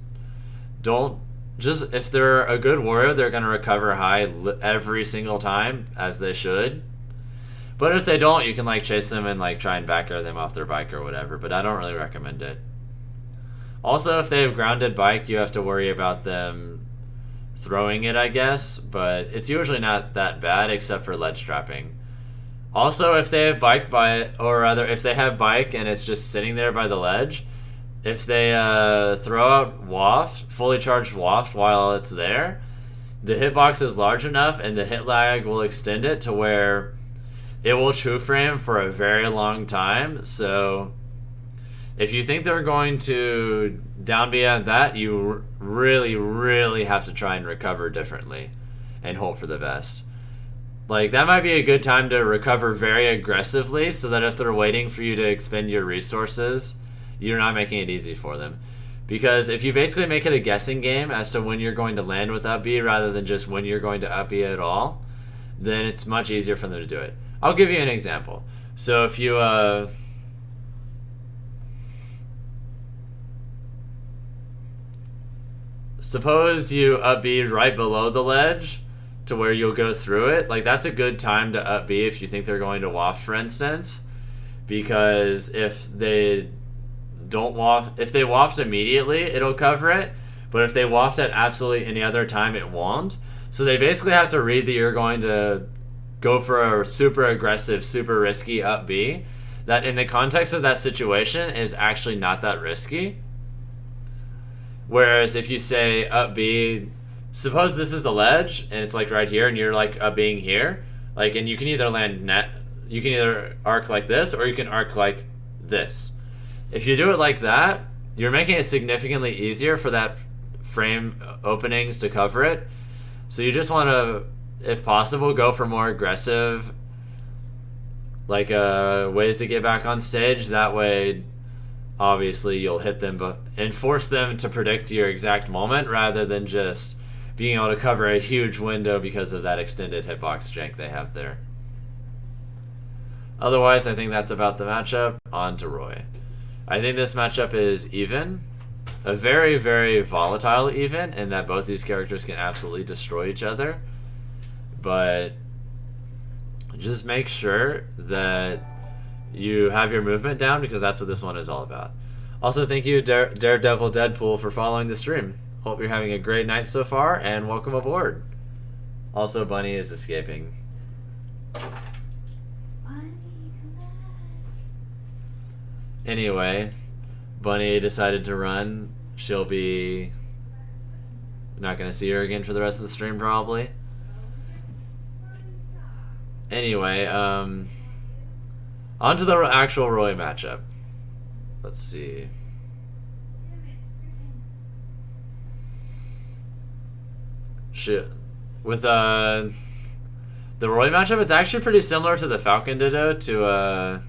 don't. Just if they're a good Wario, they're going to recover high every single time, as they should. But if they don't, you can like chase them and like try and back air them off their bike or whatever. But I don't really recommend it. Also, if they have grounded bike, you have to worry about them throwing it, I guess. But it's usually not that bad, except for ledge trapping. Also, if they have bike or rather, if they have bike and it's just sitting there by the ledge, if they throw out waft, fully charged waft while it's there, the hitbox is large enough and the hit lag will extend it to where it will true frame for a very long time. So if you think they're going to down beyond that, you really, really have to try and recover differently and hope for the best. Like, that might be a good time to recover very aggressively so that if they're waiting for you to expend your resources, you're not making it easy for them. Because if you basically make it a guessing game as to when you're going to land with up B rather than just when you're going to up B at all, then it's much easier for them to do it. I'll give you an example. So if you suppose you up B right below the ledge to where you'll go through it, like that's a good time to up B if you think they're going to waft, for instance, because if they don't waft, if they waft immediately, it'll cover it, but if they waft at absolutely any other time, it won't. So they basically have to read that you're going to go for a super aggressive, super risky up B, that in the context of that situation is actually not that risky. Whereas if you say up B, suppose this is the ledge and it's like right here and you're like up being here, like, and you can either you can either arc like this or you can arc like this. If you do it like that, you're making it significantly easier for that frame openings to cover it. So you just want to, if possible, go for more aggressive like ways to get back on stage. That way obviously you'll hit them and force them to predict your exact moment rather than just being able to cover a huge window because of that extended hitbox jank they have there. Otherwise, I think that's about the matchup. On to Roy. I think this matchup is even. A very, very volatile even, in that both these characters can absolutely destroy each other. But just make sure that you have your movement down, because that's what this one is all about. Also, thank you, Daredevil Deadpool, for following the stream. Hope you're having a great night so far, and welcome aboard. Also, Bunny is escaping. Anyway, Bunny decided to run. She'll be not going to see her again for the rest of the stream, probably. Anyway, on to the actual Roy matchup. Let's see. Shit. With the Roy matchup, it's actually pretty similar to the Falcon Ditto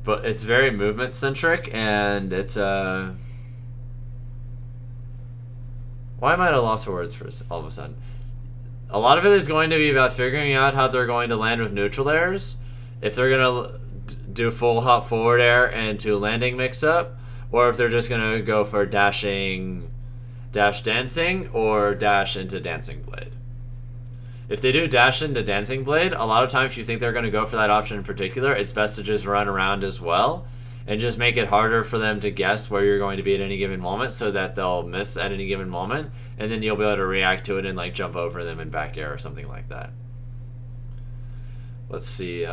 but it's very movement centric, and it's why am I at a loss for words for all of a sudden? A lot of it is going to be about figuring out how they're going to land with neutral airs, if they're going to do full hop forward air into landing mix up, or if they're just going to go for dash dancing or dash into dancing blade. If they do dash into dancing blade, a lot of times if you think they're going to go for that option in particular, it's best to just run around as well and just make it harder for them to guess where you're going to be at any given moment, so that they'll miss at any given moment, and then you'll be able to react to it and like jump over them in back air or something like that. Let's see. If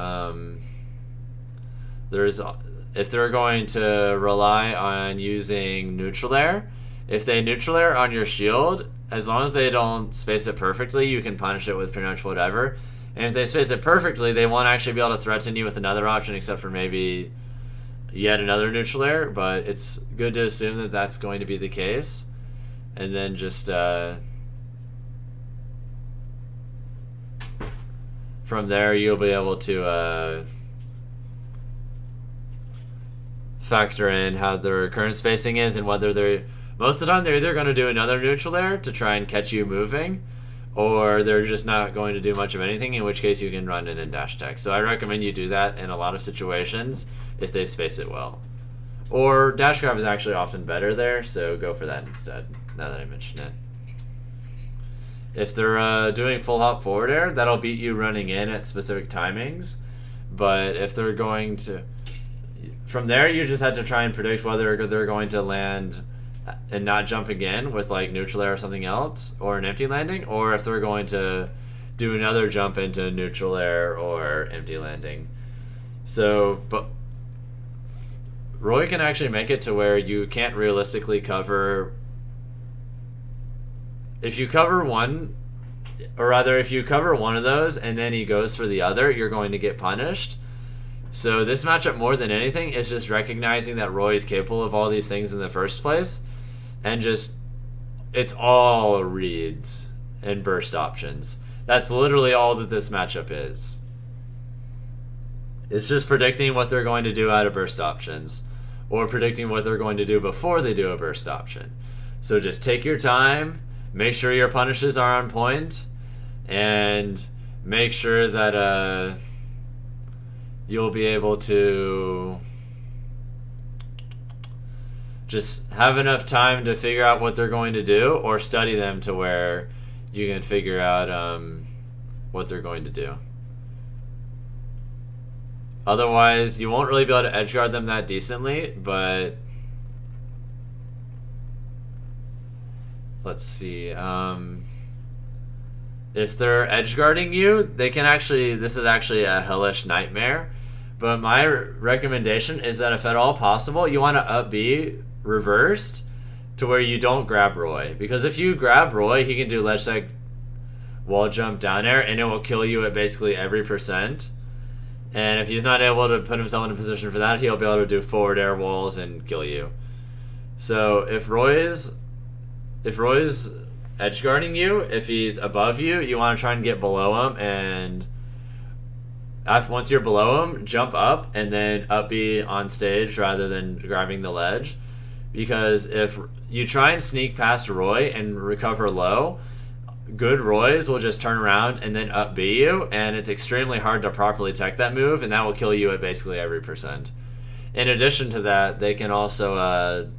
they're going to rely on using neutral air, if they neutral air on your shield, as long as they don't space it perfectly, you can punish it with pretty much whatever. And if they space it perfectly, they won't actually be able to threaten you with another option, except for maybe yet another neutral air. But it's good to assume that that's going to be the case. And then just from there, you'll be able to factor in how their current spacing is and whether they're... Most of the time, they're either going to do another neutral air to try and catch you moving, or they're just not going to do much of anything, in which case you can run in and dash attack. So I recommend you do that in a lot of situations if they space it well. Or dash grab is actually often better there, so go for that instead, now that I mention it. If they're doing full hop forward air, that'll beat you running in at specific timings. But if they're going to... From there, you just have to try and predict whether they're going to land and not jump again with like neutral air or something else, or an empty landing, or if they're going to do another jump into neutral air or empty landing. So, but Roy can actually make it to where you can't realistically cover... If you cover one, or rather if you cover one of those and then he goes for the other, you're going to get punished. So this matchup, more than anything, is just recognizing that Roy is capable of all these things in the first place, and just, it's all reads and burst options. That's literally all that this matchup is. It's just predicting what they're going to do out of burst options, or predicting what they're going to do before they do a burst option. So just take your time, make sure your punishes are on point, and make sure that you'll be able to just have enough time to figure out what they're going to do, or study them to where you can figure out what they're going to do. Otherwise, you won't really be able to edgeguard them that decently, but... Let's see. If they're edgeguarding you, they can actually... This is actually a hellish nightmare. But my recommendation is that if at all possible, you want to up B reversed to where you don't grab Roy. Because if you grab Roy, he can do ledge tag, wall jump, down air, and it will kill you at basically every percent. And if he's not able to put himself in a position for that, he'll be able to do forward air walls and kill you. So if Roy's edge guarding you, if he's above you, you want to try and get below him, and once you're below him, jump up and then up B on stage rather than grabbing the ledge. Because if you try and sneak past Roy and recover low, good Roys will just turn around and then up B you, and it's extremely hard to properly tech that move, and that will kill you at basically every percent. In addition to that, they can also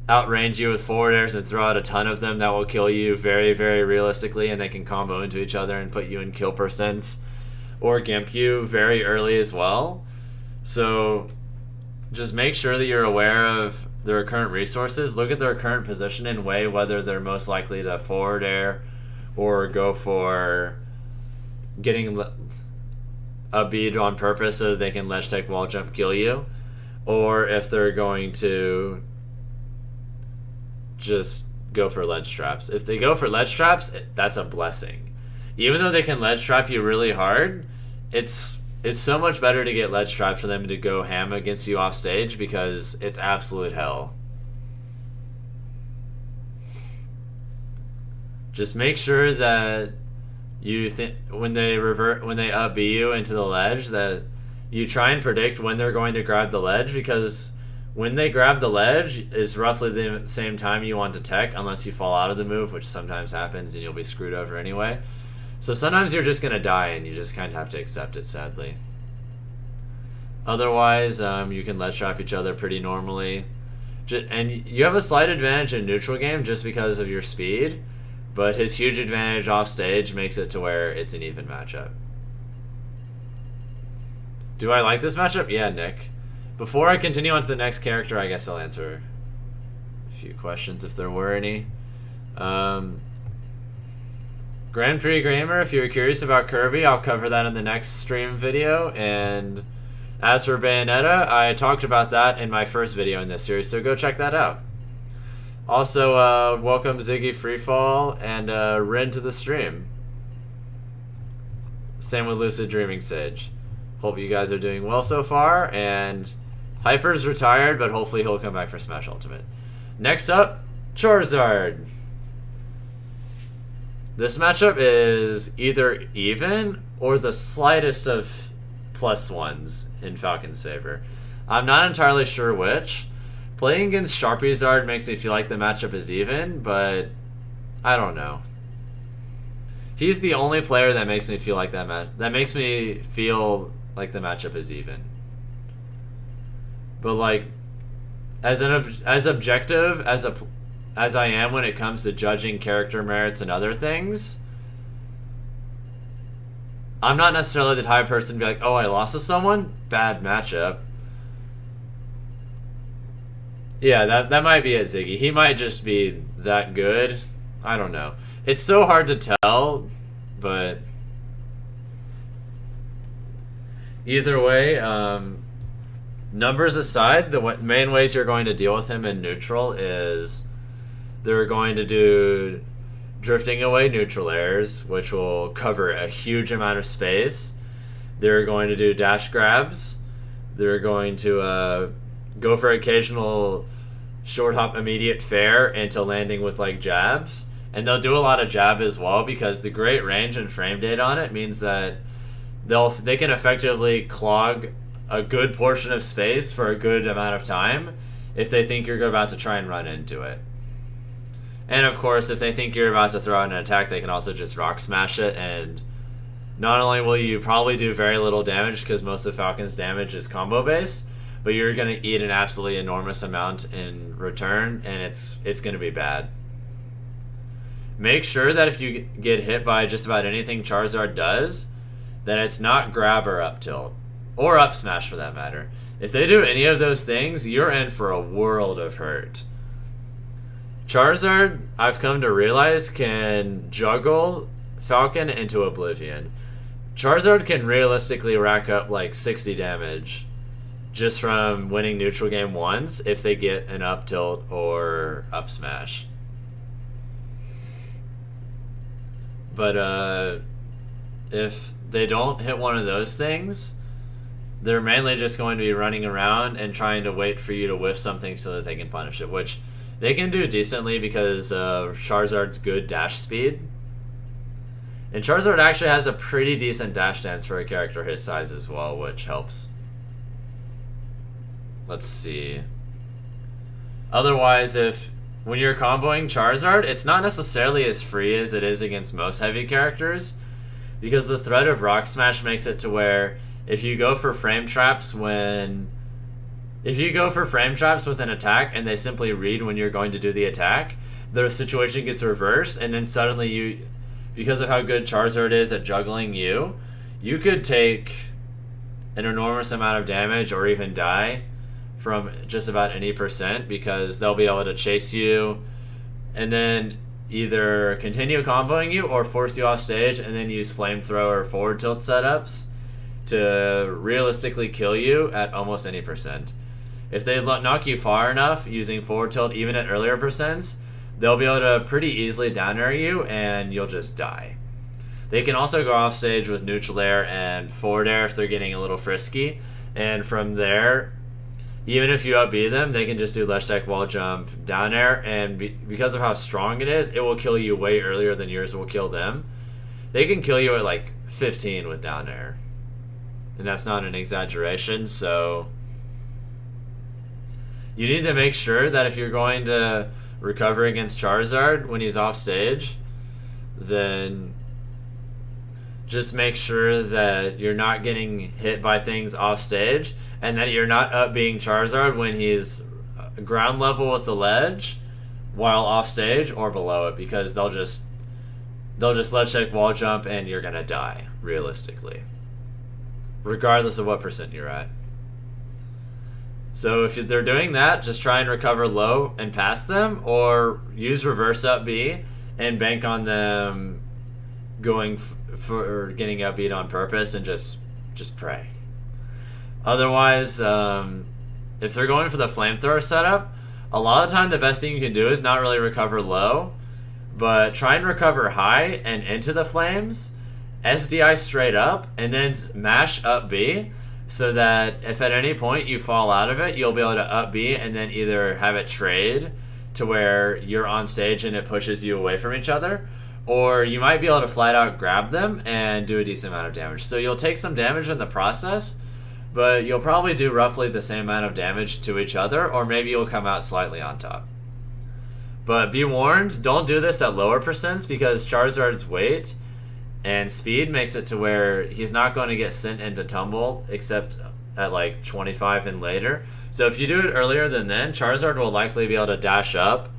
outrange you with forward airs and throw out a ton of them that will kill you very, very realistically, and they can combo into each other and put you in kill percents or gimp you very early as well. So just make sure that you're aware of their current resources. Look at their current position and weigh whether they're most likely to forward air or go for getting a bead on purpose so they can ledge tech wall jump kill you, or if they're going to just go for ledge traps. If they go for ledge traps, that's a blessing. Even though they can ledge trap you really hard, it's so much better to get ledge traps for them to go ham against you off stage, because it's absolute hell. Just make sure that you when they up B you into the ledge, that you try and predict when they're going to grab the ledge, because when they grab the ledge is roughly the same time you want to tech, unless you fall out of the move, which sometimes happens and you'll be screwed over anyway. So sometimes you're just going to die, and you just kind of have to accept it, sadly. Otherwise, you can ledge trap each other pretty normally. And you have a slight advantage in neutral game just because of your speed, but his huge advantage off stage makes it to where it's an even matchup. Do I like this matchup? Yeah, Nick. Before I continue on to the next character, I guess I'll answer a few questions if there were any. Grand Prix Gamer, if you're curious about Kirby, I'll cover that in the next stream video. And as for Bayonetta, I talked about that in my first video in this series, so go check that out. Also, welcome Ziggy Freefall and Rin to the stream. Same with Lucid Dreaming Sage. Hope you guys are doing well so far, and Hyper's retired, but hopefully he'll come back for Smash Ultimate. Next up, Charizard. This matchup is either even or the slightest of +1s in Falcon's favor. I'm not entirely sure which. Playing against Charizard makes me feel like the matchup is even, but I don't know. He's the only player that makes me feel like that makes me feel like the matchup is even. But like, as objective as I am when it comes to judging character merits and other things, I'm not necessarily the type of person to be like, oh, I lost to someone? Bad matchup. Yeah, that might be it, Ziggy. He might just be that good. I don't know. It's so hard to tell, but either way, numbers aside, the main ways you're going to deal with him in neutral is they're going to do drifting away neutral airs, which will cover a huge amount of space. They're going to do dash grabs. They're going to go for occasional short hop immediate fair into landing with like jabs. And they'll do a lot of jab as well because the great range and frame data on it means that they can effectively clog a good portion of space for a good amount of time if they think you're about to try and run into it. And of course, if they think you're about to throw out an attack, they can also just rock smash it, and not only will you probably do very little damage because most of Falcon's damage is combo based, but you're going to eat an absolutely enormous amount in return, and it's going to be bad. Make sure that if you get hit by just about anything Charizard does, that it's not grab or up tilt, or up smash for that matter. If they do any of those things, you're in for a world of hurt. Charizard, I've come to realize, can juggle Falcon into oblivion. Charizard can realistically rack up like 60 damage just from winning neutral game once if they get an up tilt or up smash. But if they don't hit one of those things, they're mainly just going to be running around and trying to wait for you to whiff something so that they can punish it, which they can do decently because of Charizard's good dash speed. And Charizard actually has a pretty decent dash dance for a character his size as well, which helps. Let's see. Otherwise, when you're comboing Charizard, it's not necessarily as free as it is against most heavy characters, because the threat of Rock Smash makes it to where if you go for frame traps with an attack and they simply read when you're going to do the attack, the situation gets reversed, and then suddenly because of how good Charizard is at juggling you could take an enormous amount of damage or even die from just about any percent, because they'll be able to chase you and then either continue comboing you or force you off stage and then use flamethrower or forward tilt setups to realistically kill you at almost any percent. If they knock you far enough using forward tilt even at earlier percents, they'll be able to pretty easily down air you and you'll just die. They can also go off stage with neutral air and forward air if they're getting a little frisky, and from there, even if you outbeat them, they can just do ledge deck, wall jump, down air, and because of how strong it is, it will kill you way earlier than yours will kill them. They can kill you at like 15 with down air, and that's not an exaggeration. So you need to make sure that if you're going to recover against Charizard when he's off stage, then just make sure that you're not getting hit by things off stage, and that you're not up being Charizard when he's ground level with the ledge while off stage or below it, because they'll just ledge check, wall jump, and you're gonna die realistically, regardless of what percent you're at. So if they're doing that, just try and recover low and pass them, or use reverse up B and bank on them going for getting outbeat on purpose and just pray. Otherwise, if they're going for the flamethrower setup, a lot of the time the best thing you can do is not really recover low, but try and recover high and into the flames, SDI straight up, and then mash up B, so that if at any point you fall out of it, you'll be able to up B and then either have it trade to where you're on stage and it pushes you away from each other, or you might be able to flat out grab them and do a decent amount of damage. So you'll take some damage in the process, but you'll probably do roughly the same amount of damage to each other, or maybe you'll come out slightly on top. But be warned, don't do this at lower percents, because Charizard's weight And speed makes it to where he's not going to get sent into tumble except at like 25 and later. So if you do it earlier than then, Charizard will likely be able to dash up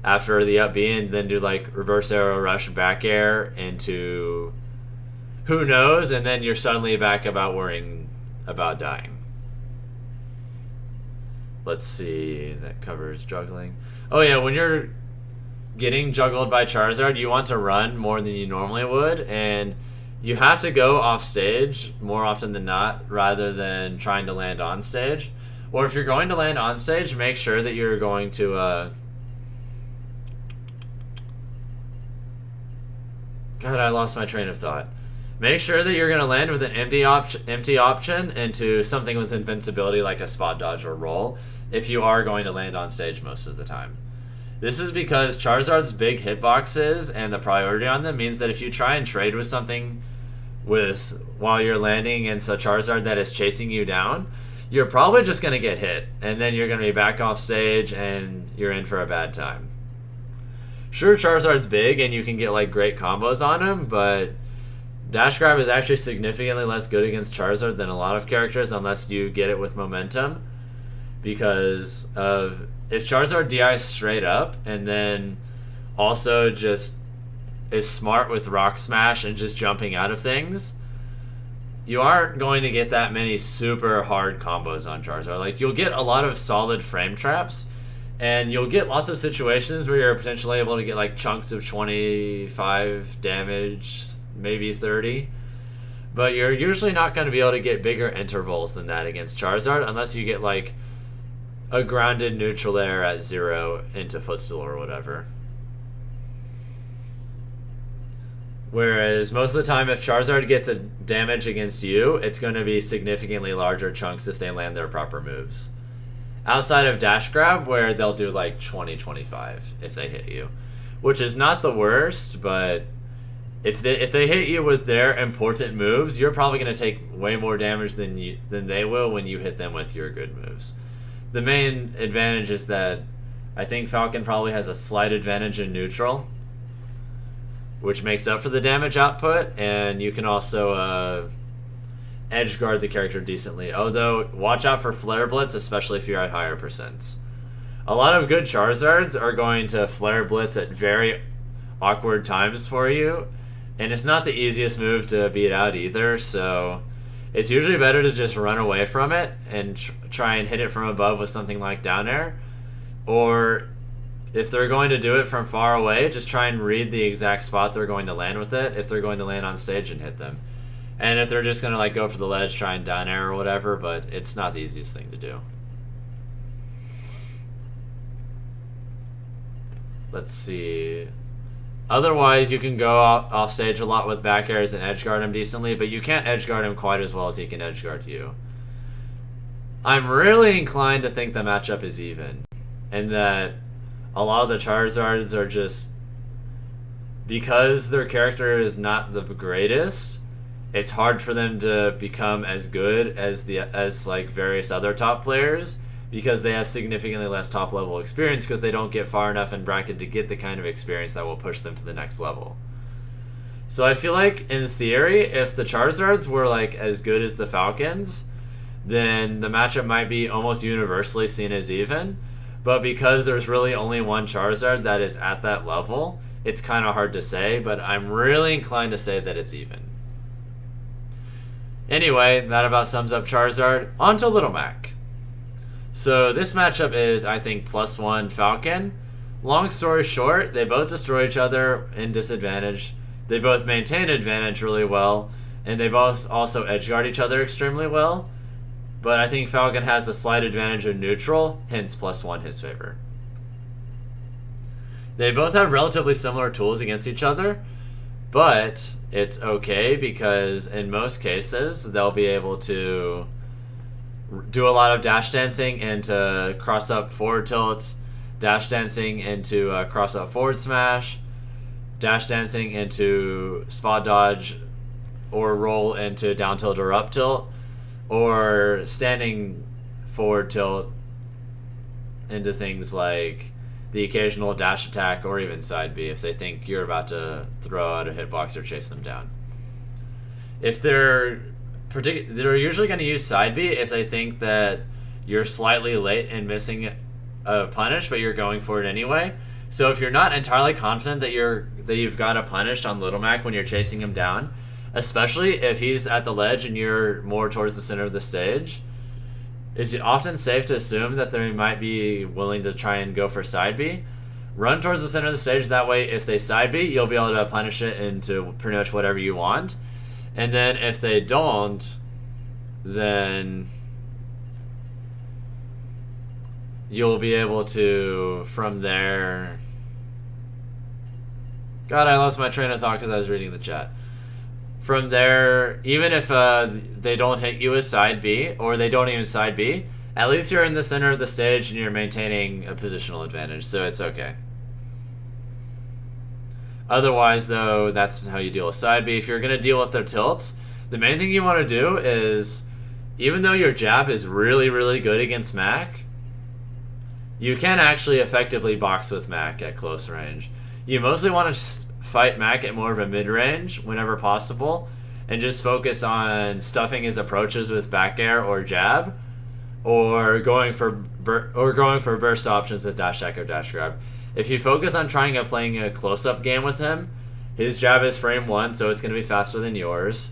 after the up B and then do like reverse arrow rush back air into who knows, and then you're suddenly back about worrying about dying. Let's see, that covers juggling. Oh yeah, when you're getting juggled by Charizard, you want to run more than you normally would, and you have to go off stage more often than not rather than trying to land on stage. Or if you're going to land on stage, make sure that you're going to God, I lost my train of thought. Make sure that you're going to land with an empty option into something with invincibility like a spot dodge or roll if you are going to land on stage most of the time. This is because Charizard's big hitboxes and the priority on them means that if you try and trade with something while you're landing against a Charizard that is chasing you down, you're probably just going to get hit, and then you're going to be back off stage and you're in for a bad time. Sure, Charizard's big and you can get like great combos on him, but Dash Grab is actually significantly less good against Charizard than a lot of characters unless you get it with momentum, because of if Charizard DIs straight up and then also just is smart with Rock Smash and just jumping out of things, you aren't going to get that many super hard combos on Charizard. Like, you'll get a lot of solid frame traps, and you'll get lots of situations where you're potentially able to get like chunks of 25 damage, maybe 30. But you're usually not going to be able to get bigger intervals than that against Charizard unless you get like a grounded neutral air at 0 into footstool or whatever. Whereas most of the time if Charizard gets a damage against you, it's going to be significantly larger chunks if they land their proper moves. Outside of Dash Grab, where they'll do like 20-25 if they hit you. Which is not the worst, but if they hit you with their important moves, you're probably going to take way more damage than they will when you hit them with your good moves. The main advantage is that I think Falcon probably has a slight advantage in neutral, which makes up for the damage output, and you can also edge guard the character decently. Although, watch out for Flare Blitz, especially if you're at higher percents. A lot of good Charizards are going to Flare Blitz at very awkward times for you, and it's not the easiest move to beat out either, so it's usually better to just run away from it and try and hit it from above with something like down air. Or if they're going to do it from far away, just try and read the exact spot they're going to land with it if they're going to land on stage and hit them. And if they're just going to like go for the ledge, try and down air or whatever, but it's not the easiest thing to do. Let's see. Otherwise, you can go off stage a lot with back airs and edge guard him decently, but you can't edge guard him quite as well as he can edge guard you. I'm really inclined to think the matchup is even, and that a lot of the Charizards are just, because their character is not the greatest, it's hard for them to become as good as like various other top players, because they have significantly less top level experience because they don't get far enough in bracket to get the kind of experience that will push them to the next level. So I feel like in theory, if the Charizards were like as good as the Falcons, then the matchup might be almost universally seen as even. But because there's really only one Charizard that is at that level, it's kind of hard to say, but I'm really inclined to say that it's even. Anyway, that about sums up Charizard. On to Little Mac. So this matchup is, I think, +1 Falcon. Long story short, they both destroy each other in disadvantage. They both maintain advantage really well, and they both also edgeguard each other extremely well. But I think Falcon has a slight advantage in neutral, hence +1 his favor. They both have relatively similar tools against each other, but it's okay because in most cases they'll be able to do a lot of dash dancing into cross up forward tilts, dash dancing into cross up forward smash, dash dancing into spot dodge or roll into down tilt or up tilt, or standing forward tilt into things like the occasional dash attack or even side B if they think you're about to throw out a hitbox or chase them down. if they're usually going to use side B if they think that you're slightly late and missing a punish, but you're going for it anyway. So if you're not entirely confident that you've got a punish on Little Mac when you're chasing him down, especially if he's at the ledge and you're more towards the center of the stage, it's often safe to assume that they might be willing to try and go for side B. Run towards the center of the stage, that way if they side B, you'll be able to punish it into pretty much whatever you want. And then if they don't, then you'll be able to, from there... God, I lost my train of thought because I was reading the chat. From there, even if they don't hit you with side B, or they don't even side B, at least you're in the center of the stage and you're maintaining a positional advantage, so it's okay. Otherwise, though, that's how you deal with side B. If you're going to deal with their tilts, the main thing you want to do is, even though your jab is really, really good against Mac, you can actually effectively box with Mac at close range. You mostly want to fight Mac at more of a mid-range whenever possible, and just focus on stuffing his approaches with back air or jab, or going for burst options with dash attack or dash grab. If you focus on playing a close-up game with him, his jab is frame 1, so it's going to be faster than yours.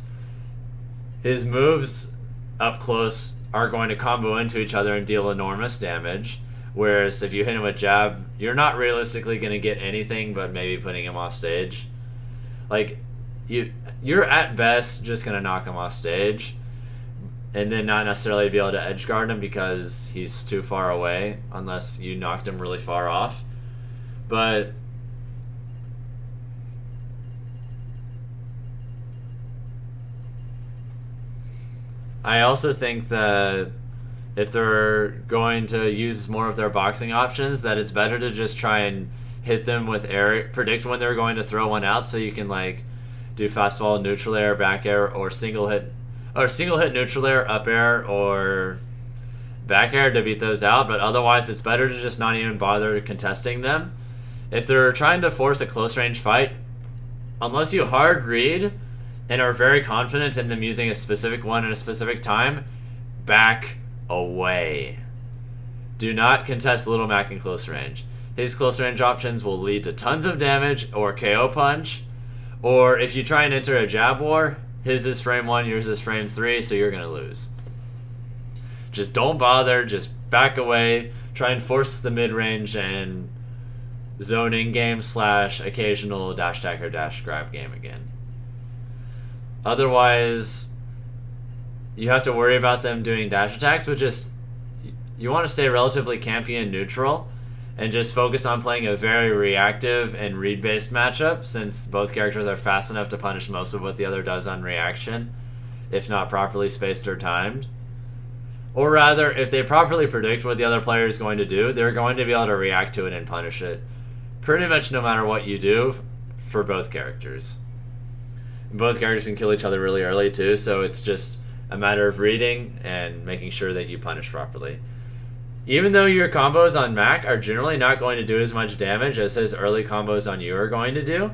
His moves up close are going to combo into each other and deal enormous damage. Whereas if you hit him with jab, you're not realistically going to get anything but maybe putting him off stage. Like, you're at best just going to knock him off stage, and then not necessarily be able to edge guard him because he's too far away, unless you knocked him really far off. But I also think that if they're going to use more of their boxing options, that it's better to just try and hit them with air, predict when they're going to throw one out, so you can like do fastball, neutral air, back air, or single hit neutral air, up air, or back air to beat those out. But otherwise, it's better to just not even bother contesting them. If they're trying to force a close range fight, unless you hard read and are very confident in them using a specific one at a specific time, back away. Do not contest Little Mac in close range. His close range options will lead to tons of damage or KO punch, or if you try and enter a jab war, his is frame 1, yours is frame 3, so you're going to lose. Just don't bother, just back away, try and force the mid-range and zone in-game / occasional dash attack or dash grab game again. Otherwise, you have to worry about them doing dash attacks, but just you want to stay relatively campy and neutral and just focus on playing a very reactive and read-based matchup, since both characters are fast enough to punish most of what the other does on reaction, if not properly spaced or timed. Or rather, if they properly predict what the other player is going to do, they're going to be able to react to it and punish it pretty much no matter what you do for both characters. And both characters can kill each other really early too, so it's just a matter of reading and making sure that you punish properly. Even though your combos on Mac are generally not going to do as much damage as his early combos on you are going to do,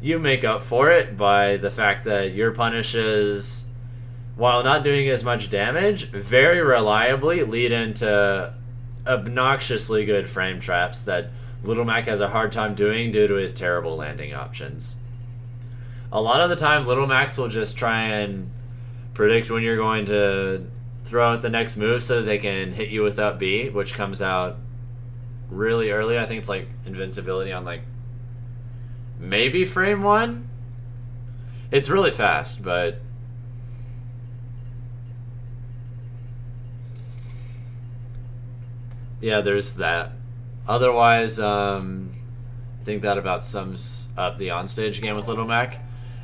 you make up for it by the fact that your punishes, while not doing as much damage, very reliably lead into obnoxiously good frame traps that Little Mac has a hard time doing due to his terrible landing options. A lot of the time, Little Macs will just try and predict when you're going to throw out the next move so that they can hit you with up B, which comes out really early. I think it's like invincibility on like maybe frame 1. It's really fast, but yeah, there's that. Otherwise, I think that about sums up the onstage game with Little Mac.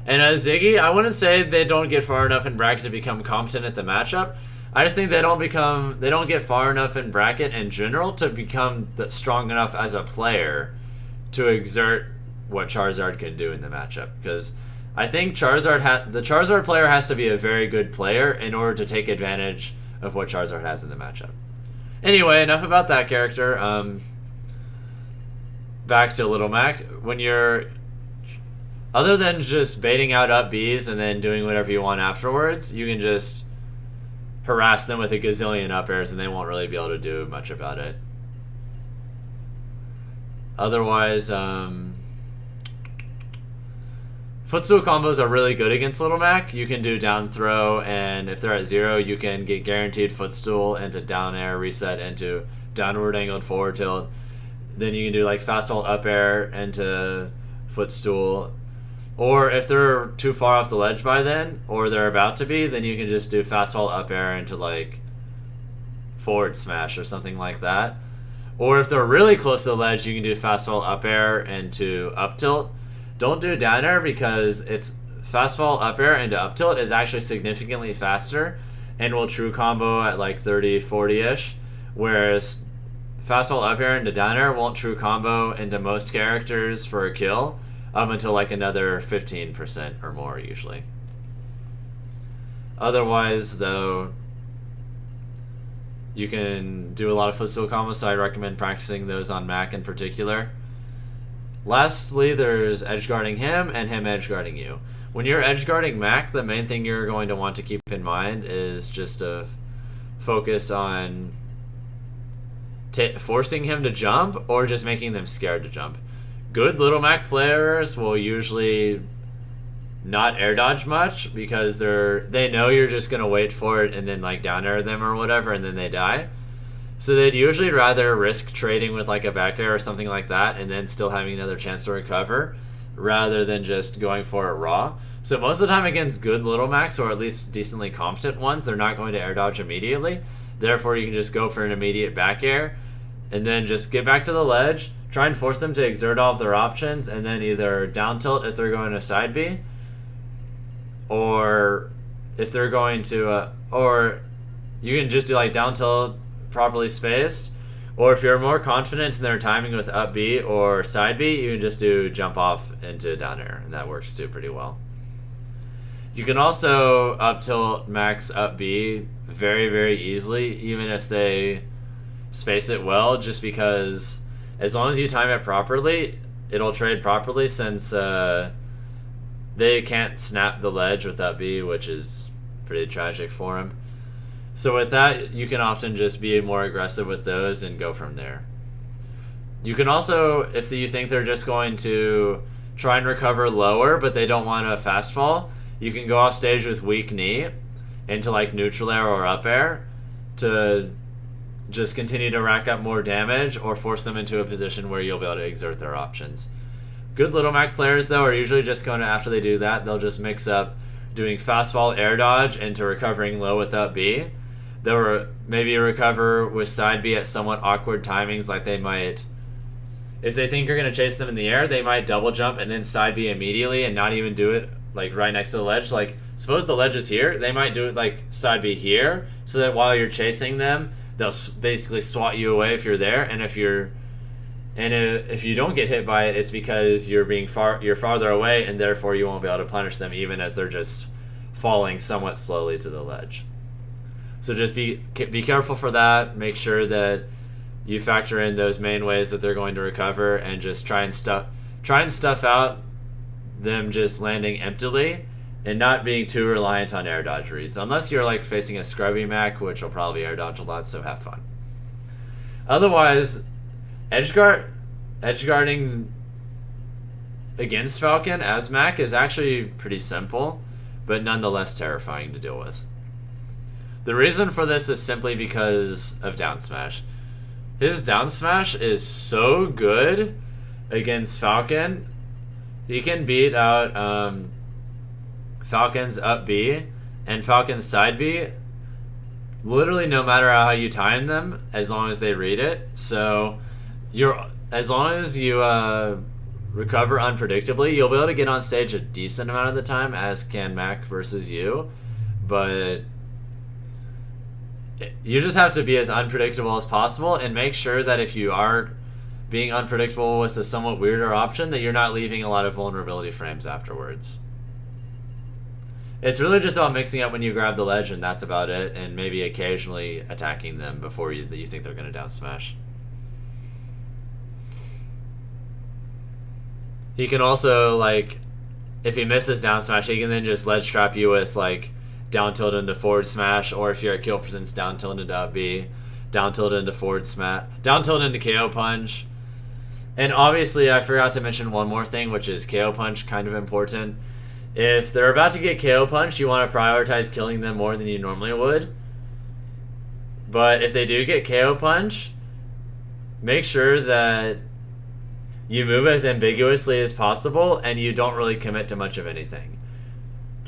And Ziggy, I wouldn't say they don't get far enough in bracket to become competent at the matchup. I just think they don't get far enough in bracket in general to become strong enough as a player to exert what Charizard can do in the matchup. Because I think the Charizard player has to be a very good player in order to take advantage of what Charizard has in the matchup. Anyway, enough about that character. Back to Little Mac. When you're Other than just baiting out up Bs and then doing whatever you want afterwards, you can just harass them with a gazillion up airs and they won't really be able to do much about it. Otherwise, footstool combos are really good against Little Mac. You can do down throw, and if they're at 0, you can get guaranteed footstool into down air, reset into downward angled forward tilt. Then you can do like fast hold up air into footstool. Or if they're too far off the ledge by then, or they're about to be, then you can just do fast hold up air into like forward smash or something like that. Or if they're really close to the ledge, you can do fast hold up air into up tilt. Don't do down air because it's fast fall up air into up tilt is actually significantly faster and will true combo at like 30-40ish, whereas fast fall up air into down air won't true combo into most characters for a kill up until like another 15% or more usually. Otherwise, though, you can do a lot of footstool combos, so I recommend practicing those on Mac in particular. Lastly, there's edgeguarding him and him edgeguarding you. When you're edgeguarding Mac, the main thing you're going to want to keep in mind is just to focus on forcing him to jump or just making them scared to jump. Good Little Mac players will usually not air dodge much because they know you're just going to wait for it and then like down air them or whatever and then they die. So they'd usually rather risk trading with like a back air or something like that and then still having another chance to recover rather than just going for it raw. So most of the time against good Little Macs, or at least decently competent ones, they're not going to air dodge immediately. Therefore, you can just go for an immediate back air and then just get back to the ledge, try and force them to exert all of their options, and then either down tilt if they're going to side B, or if they're going to, or you can just do like down tilt properly spaced, or if you're more confident in their timing with up B or side B, you can just do jump off into down air, and that works too pretty well. You can also up tilt max up B very, very easily, even if they space it well, just because as long as you time it properly, it'll trade properly since they can't snap the ledge with up B, which is pretty tragic for him. So with that, you can often just be more aggressive with those and go from there. You can also, if you think they're just going to try and recover lower, but they don't want a fast fall, you can go off stage with weak knee into like neutral air or up air to just continue to rack up more damage or force them into a position where you'll be able to exert their options. Good Little Mac players, though, are usually just going to, after they do that, they'll just mix up doing fast fall air dodge into recovering low with up B. They'll maybe recover with side B at somewhat awkward timings, like they might, if they think you're going to chase them in the air, they might double jump and then side B immediately and not even do it like right next to the ledge. Like, suppose the ledge is here, they might do it like side B here, so that while you're chasing them, they'll basically swat you away if you're there, and if you don't get hit by it, it's because you're farther away, and therefore you won't be able to punish them even as they're just falling somewhat slowly to the ledge. So just be careful for that. Make sure that you factor in those main ways that they're going to recover, and just try and stuff out them just landing emptily and not being too reliant on air dodge reads, unless you're like facing a scrubby Mac, which will probably air dodge a lot, so have fun. Otherwise, edgeguarding against Falcon as Mac is actually pretty simple, but nonetheless terrifying to deal with. The reason for this is simply because of down smash. His down smash is so good against Falcon. He can beat out Falcon's up B and Falcon's side B literally no matter how you time them, as long as they read it. So as long as you recover unpredictably, you'll be able to get on stage a decent amount of the time, as can Mac versus you, but you just have to be as unpredictable as possible, and make sure that if you are being unpredictable with a somewhat weirder option, that you're not leaving a lot of vulnerability frames afterwards. It's really just about mixing up when you grab the ledge, and that's about it, and maybe occasionally attacking them before you think they're going to down smash. He can also, like, if he misses down smash, he can then just ledge trap you with like down tilt into forward smash, or if you're at kill percents, down tilt into up B, down tilt into forward smash, down tilt into KO punch. And obviously, I forgot to mention one more thing, which is KO punch, kind of important. If they're about to get KO punched, you want to prioritize killing them more than you normally would. But if they do get KO punch, make sure that you move as ambiguously as possible and you don't really commit to much of anything.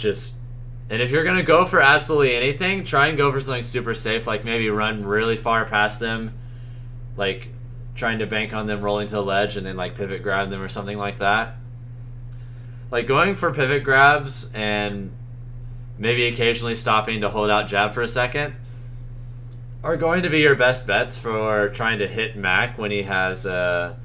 And if you're going to go for absolutely anything, try and go for something super safe, like maybe run really far past them, like trying to bank on them rolling to the ledge and then like pivot grab them or something like that. Like going for pivot grabs and maybe occasionally stopping to hold out jab for a second are going to be your best bets for trying to hit Mac when he has a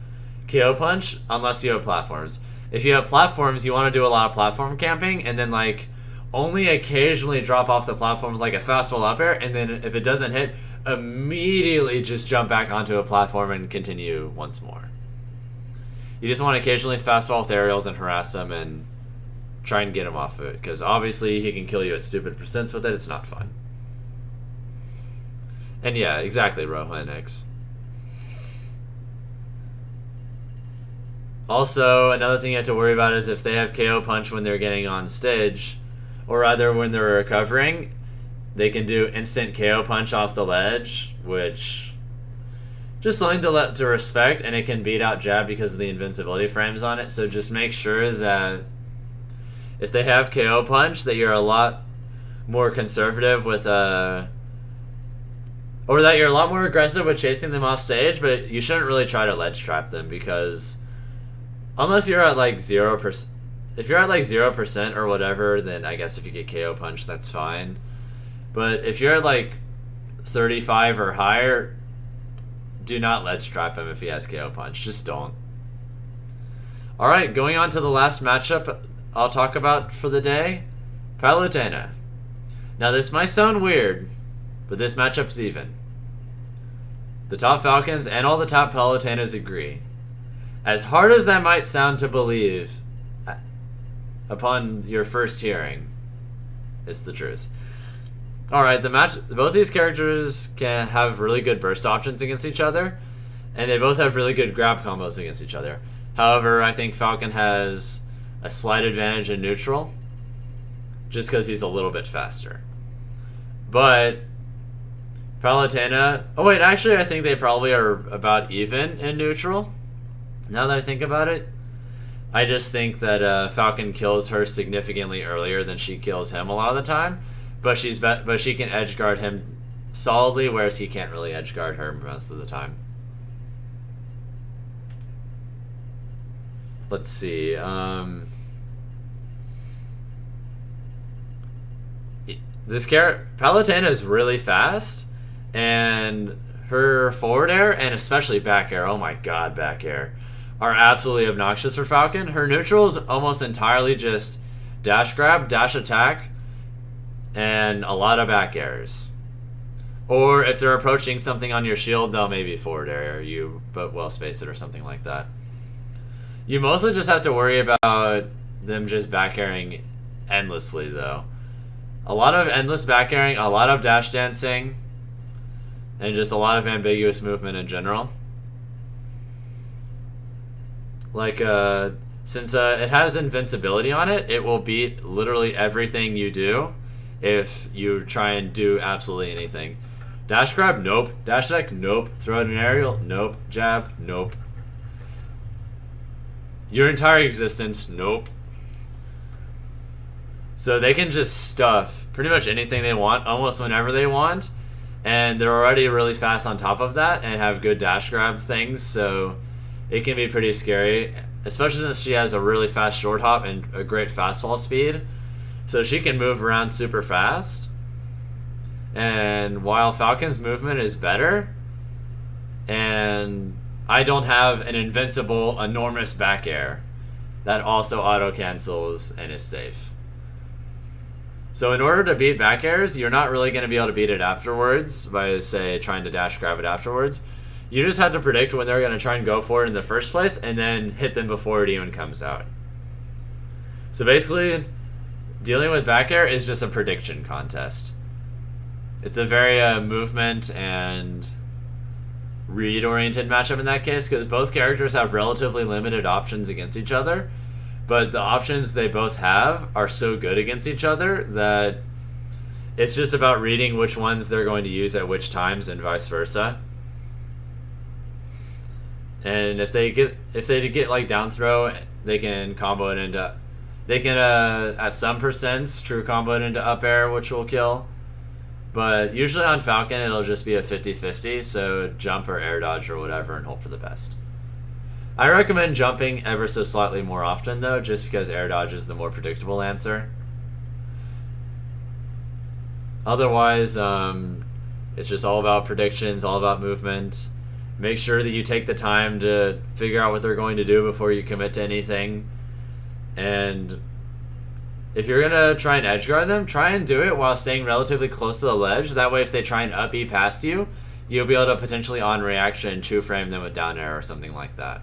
KO punch, unless you have platforms. If you have platforms, you want to do a lot of platform camping and then like only occasionally drop off the platform with like a fastball up air, and then if it doesn't hit, immediately just jump back onto a platform and continue once more. You just want to occasionally fastball with aerials and harass him and try and get him off of it, because obviously he can kill you at stupid percents with it. It's not fun. And yeah, exactly, Rohan X. Also, another thing you have to worry about is if they have KO punch when they're getting on stage, or rather when they're recovering, they can do instant KO punch off the ledge, which just something to respect, and it can beat out jab because of the invincibility frames on it. So just make sure that if they have KO punch, that you're a lot more conservative with or that you're a lot more aggressive with chasing them off stage, but you shouldn't really try to ledge trap them, because unless you're at like 0%, if you're at like 0% or whatever, then I guess if you get KO punch, that's fine. But if you're at like 35 or higher, do not ledge trap him if he has KO punch. Just don't. Alright, going on to the last matchup I'll talk about for the day, Palutena. Now this might sound weird, but this matchup's even. The top Falcons and all the top Palutenas agree. As hard as that might sound to believe upon your first hearing, it's the truth. Alright, both these characters can have really good burst options against each other, and they both have really good grab combos against each other. However, I think Falcon has a slight advantage in neutral, just because he's a little bit faster. But Palutena... Oh wait, actually I think they probably are about even in neutral, now that I think about it. I just think that Falcon kills her significantly earlier than she kills him a lot of the time, but she can edge guard him solidly, whereas he can't really edge guard her most of the time. Let's see. Palutena is really fast, and her forward air, and especially back air, oh my god, back air, are absolutely obnoxious for Falcon. Her neutral is almost entirely just dash grab, dash attack, and a lot of back airs. Or if they're approaching something on your shield, they'll maybe forward air you, but well space it or something like that. You mostly just have to worry about them just back airing endlessly, though. A lot of endless back airing, a lot of dash dancing, and just a lot of ambiguous movement in general. Like, since it has invincibility on it, it will beat literally everything you do if you try and do absolutely anything. Dash grab? Nope. Dash attack? Nope. Throw out an aerial? Nope. Jab? Nope. Your entire existence? Nope. So they can just stuff pretty much anything they want, almost whenever they want, and they're already really fast on top of that and have good dash grab things, so it can be pretty scary, especially since she has a really fast short hop and a great fastball speed. So she can move around super fast. And while Falcon's movement is better, and I don't have an invincible, enormous back air that also auto-cancels and is safe. So in order to beat back airs, you're not really going to be able to beat it afterwards by, say, trying to dash grab it afterwards. You just have to predict when they're going to try and go for it in the first place, and then hit them before it even comes out. So basically, dealing with back air is just a prediction contest. It's a very movement and read-oriented matchup in that case, because both characters have relatively limited options against each other, but the options they both have are so good against each other that it's just about reading which ones they're going to use at which times and vice versa. And if they get like down throw, they can combo it into, they can at some percents true combo it into up air, which will kill. But usually on Falcon it'll just be a 50-50, so jump or air dodge or whatever and hope for the best. I recommend jumping ever so slightly more often though, just because air dodge is the more predictable answer. Otherwise, it's just all about predictions, all about movement. Make sure that you take the time to figure out what they're going to do before you commit to anything. And if you're going to try and edge guard them, try and do it while staying relatively close to the ledge. That way if they try and up E past you, you'll be able to potentially on reaction true frame them with down air or something like that.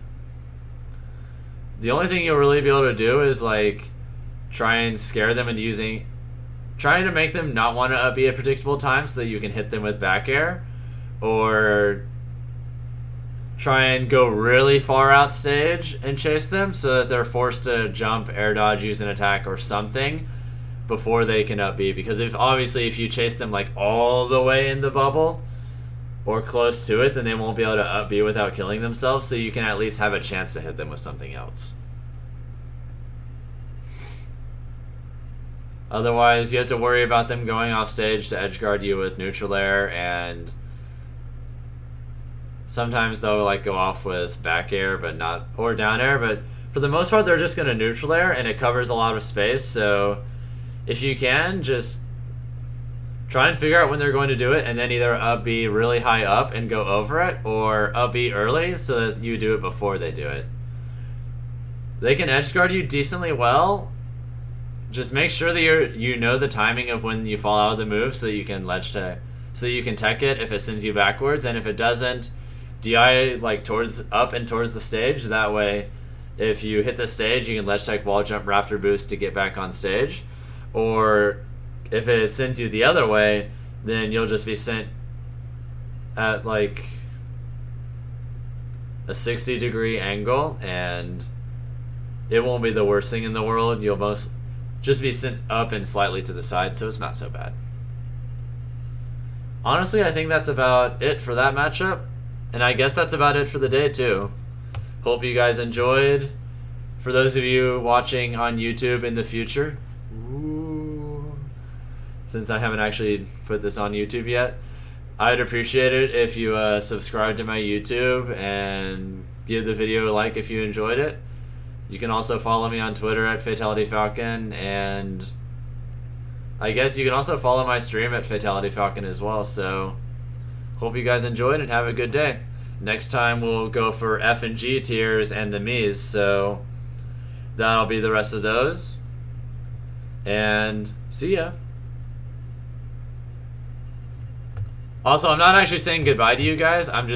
The only thing you'll really be able to do is like try and scare them into trying to make them not want to up E at predictable times so that you can hit them with back air, or try and go really far out stage and chase them so that they're forced to jump, air dodge, use an attack or something before they can up B. Because if you chase them like all the way in the bubble or close to it, then they won't be able to up B without killing themselves, so you can at least have a chance to hit them with something else. Otherwise, you have to worry about them going off stage to edge guard you with neutral air, and sometimes they'll like go off with back air or down air, but for the most part they're just going to neutral air and it covers a lot of space. So if you can, just try and figure out when they're going to do it and then either up B really high up and go over it, or up B early so that you do it before they do it. They can edge guard you decently well. Just make sure that you know the timing of when you fall out of the move so you can so you can tech it if it sends you backwards, and if it doesn't, DI like up and towards the stage. That way, if you hit the stage, you can ledge tech wall jump Raptor boost to get back on stage. Or if it sends you the other way, then you'll just be sent at like a 60-degree angle, and it won't be the worst thing in the world. You'll just be sent up and slightly to the side, so it's not so bad. Honestly, I think that's about it for that matchup. And I guess that's about it for the day, too. Hope you guys enjoyed. For those of you watching on YouTube in the future, since I haven't actually put this on YouTube yet, I'd appreciate it if you subscribe to my YouTube and give the video a like if you enjoyed it. You can also follow me on Twitter at Fatality Falcon, and I guess you can also follow my stream at Fatality Falcon as well. So hope you guys enjoyed and have a good day. Next time we'll go for F and G tiers and the Miis, so that'll be the rest of those. And see ya. Also, I'm not actually saying goodbye to you guys. I'm just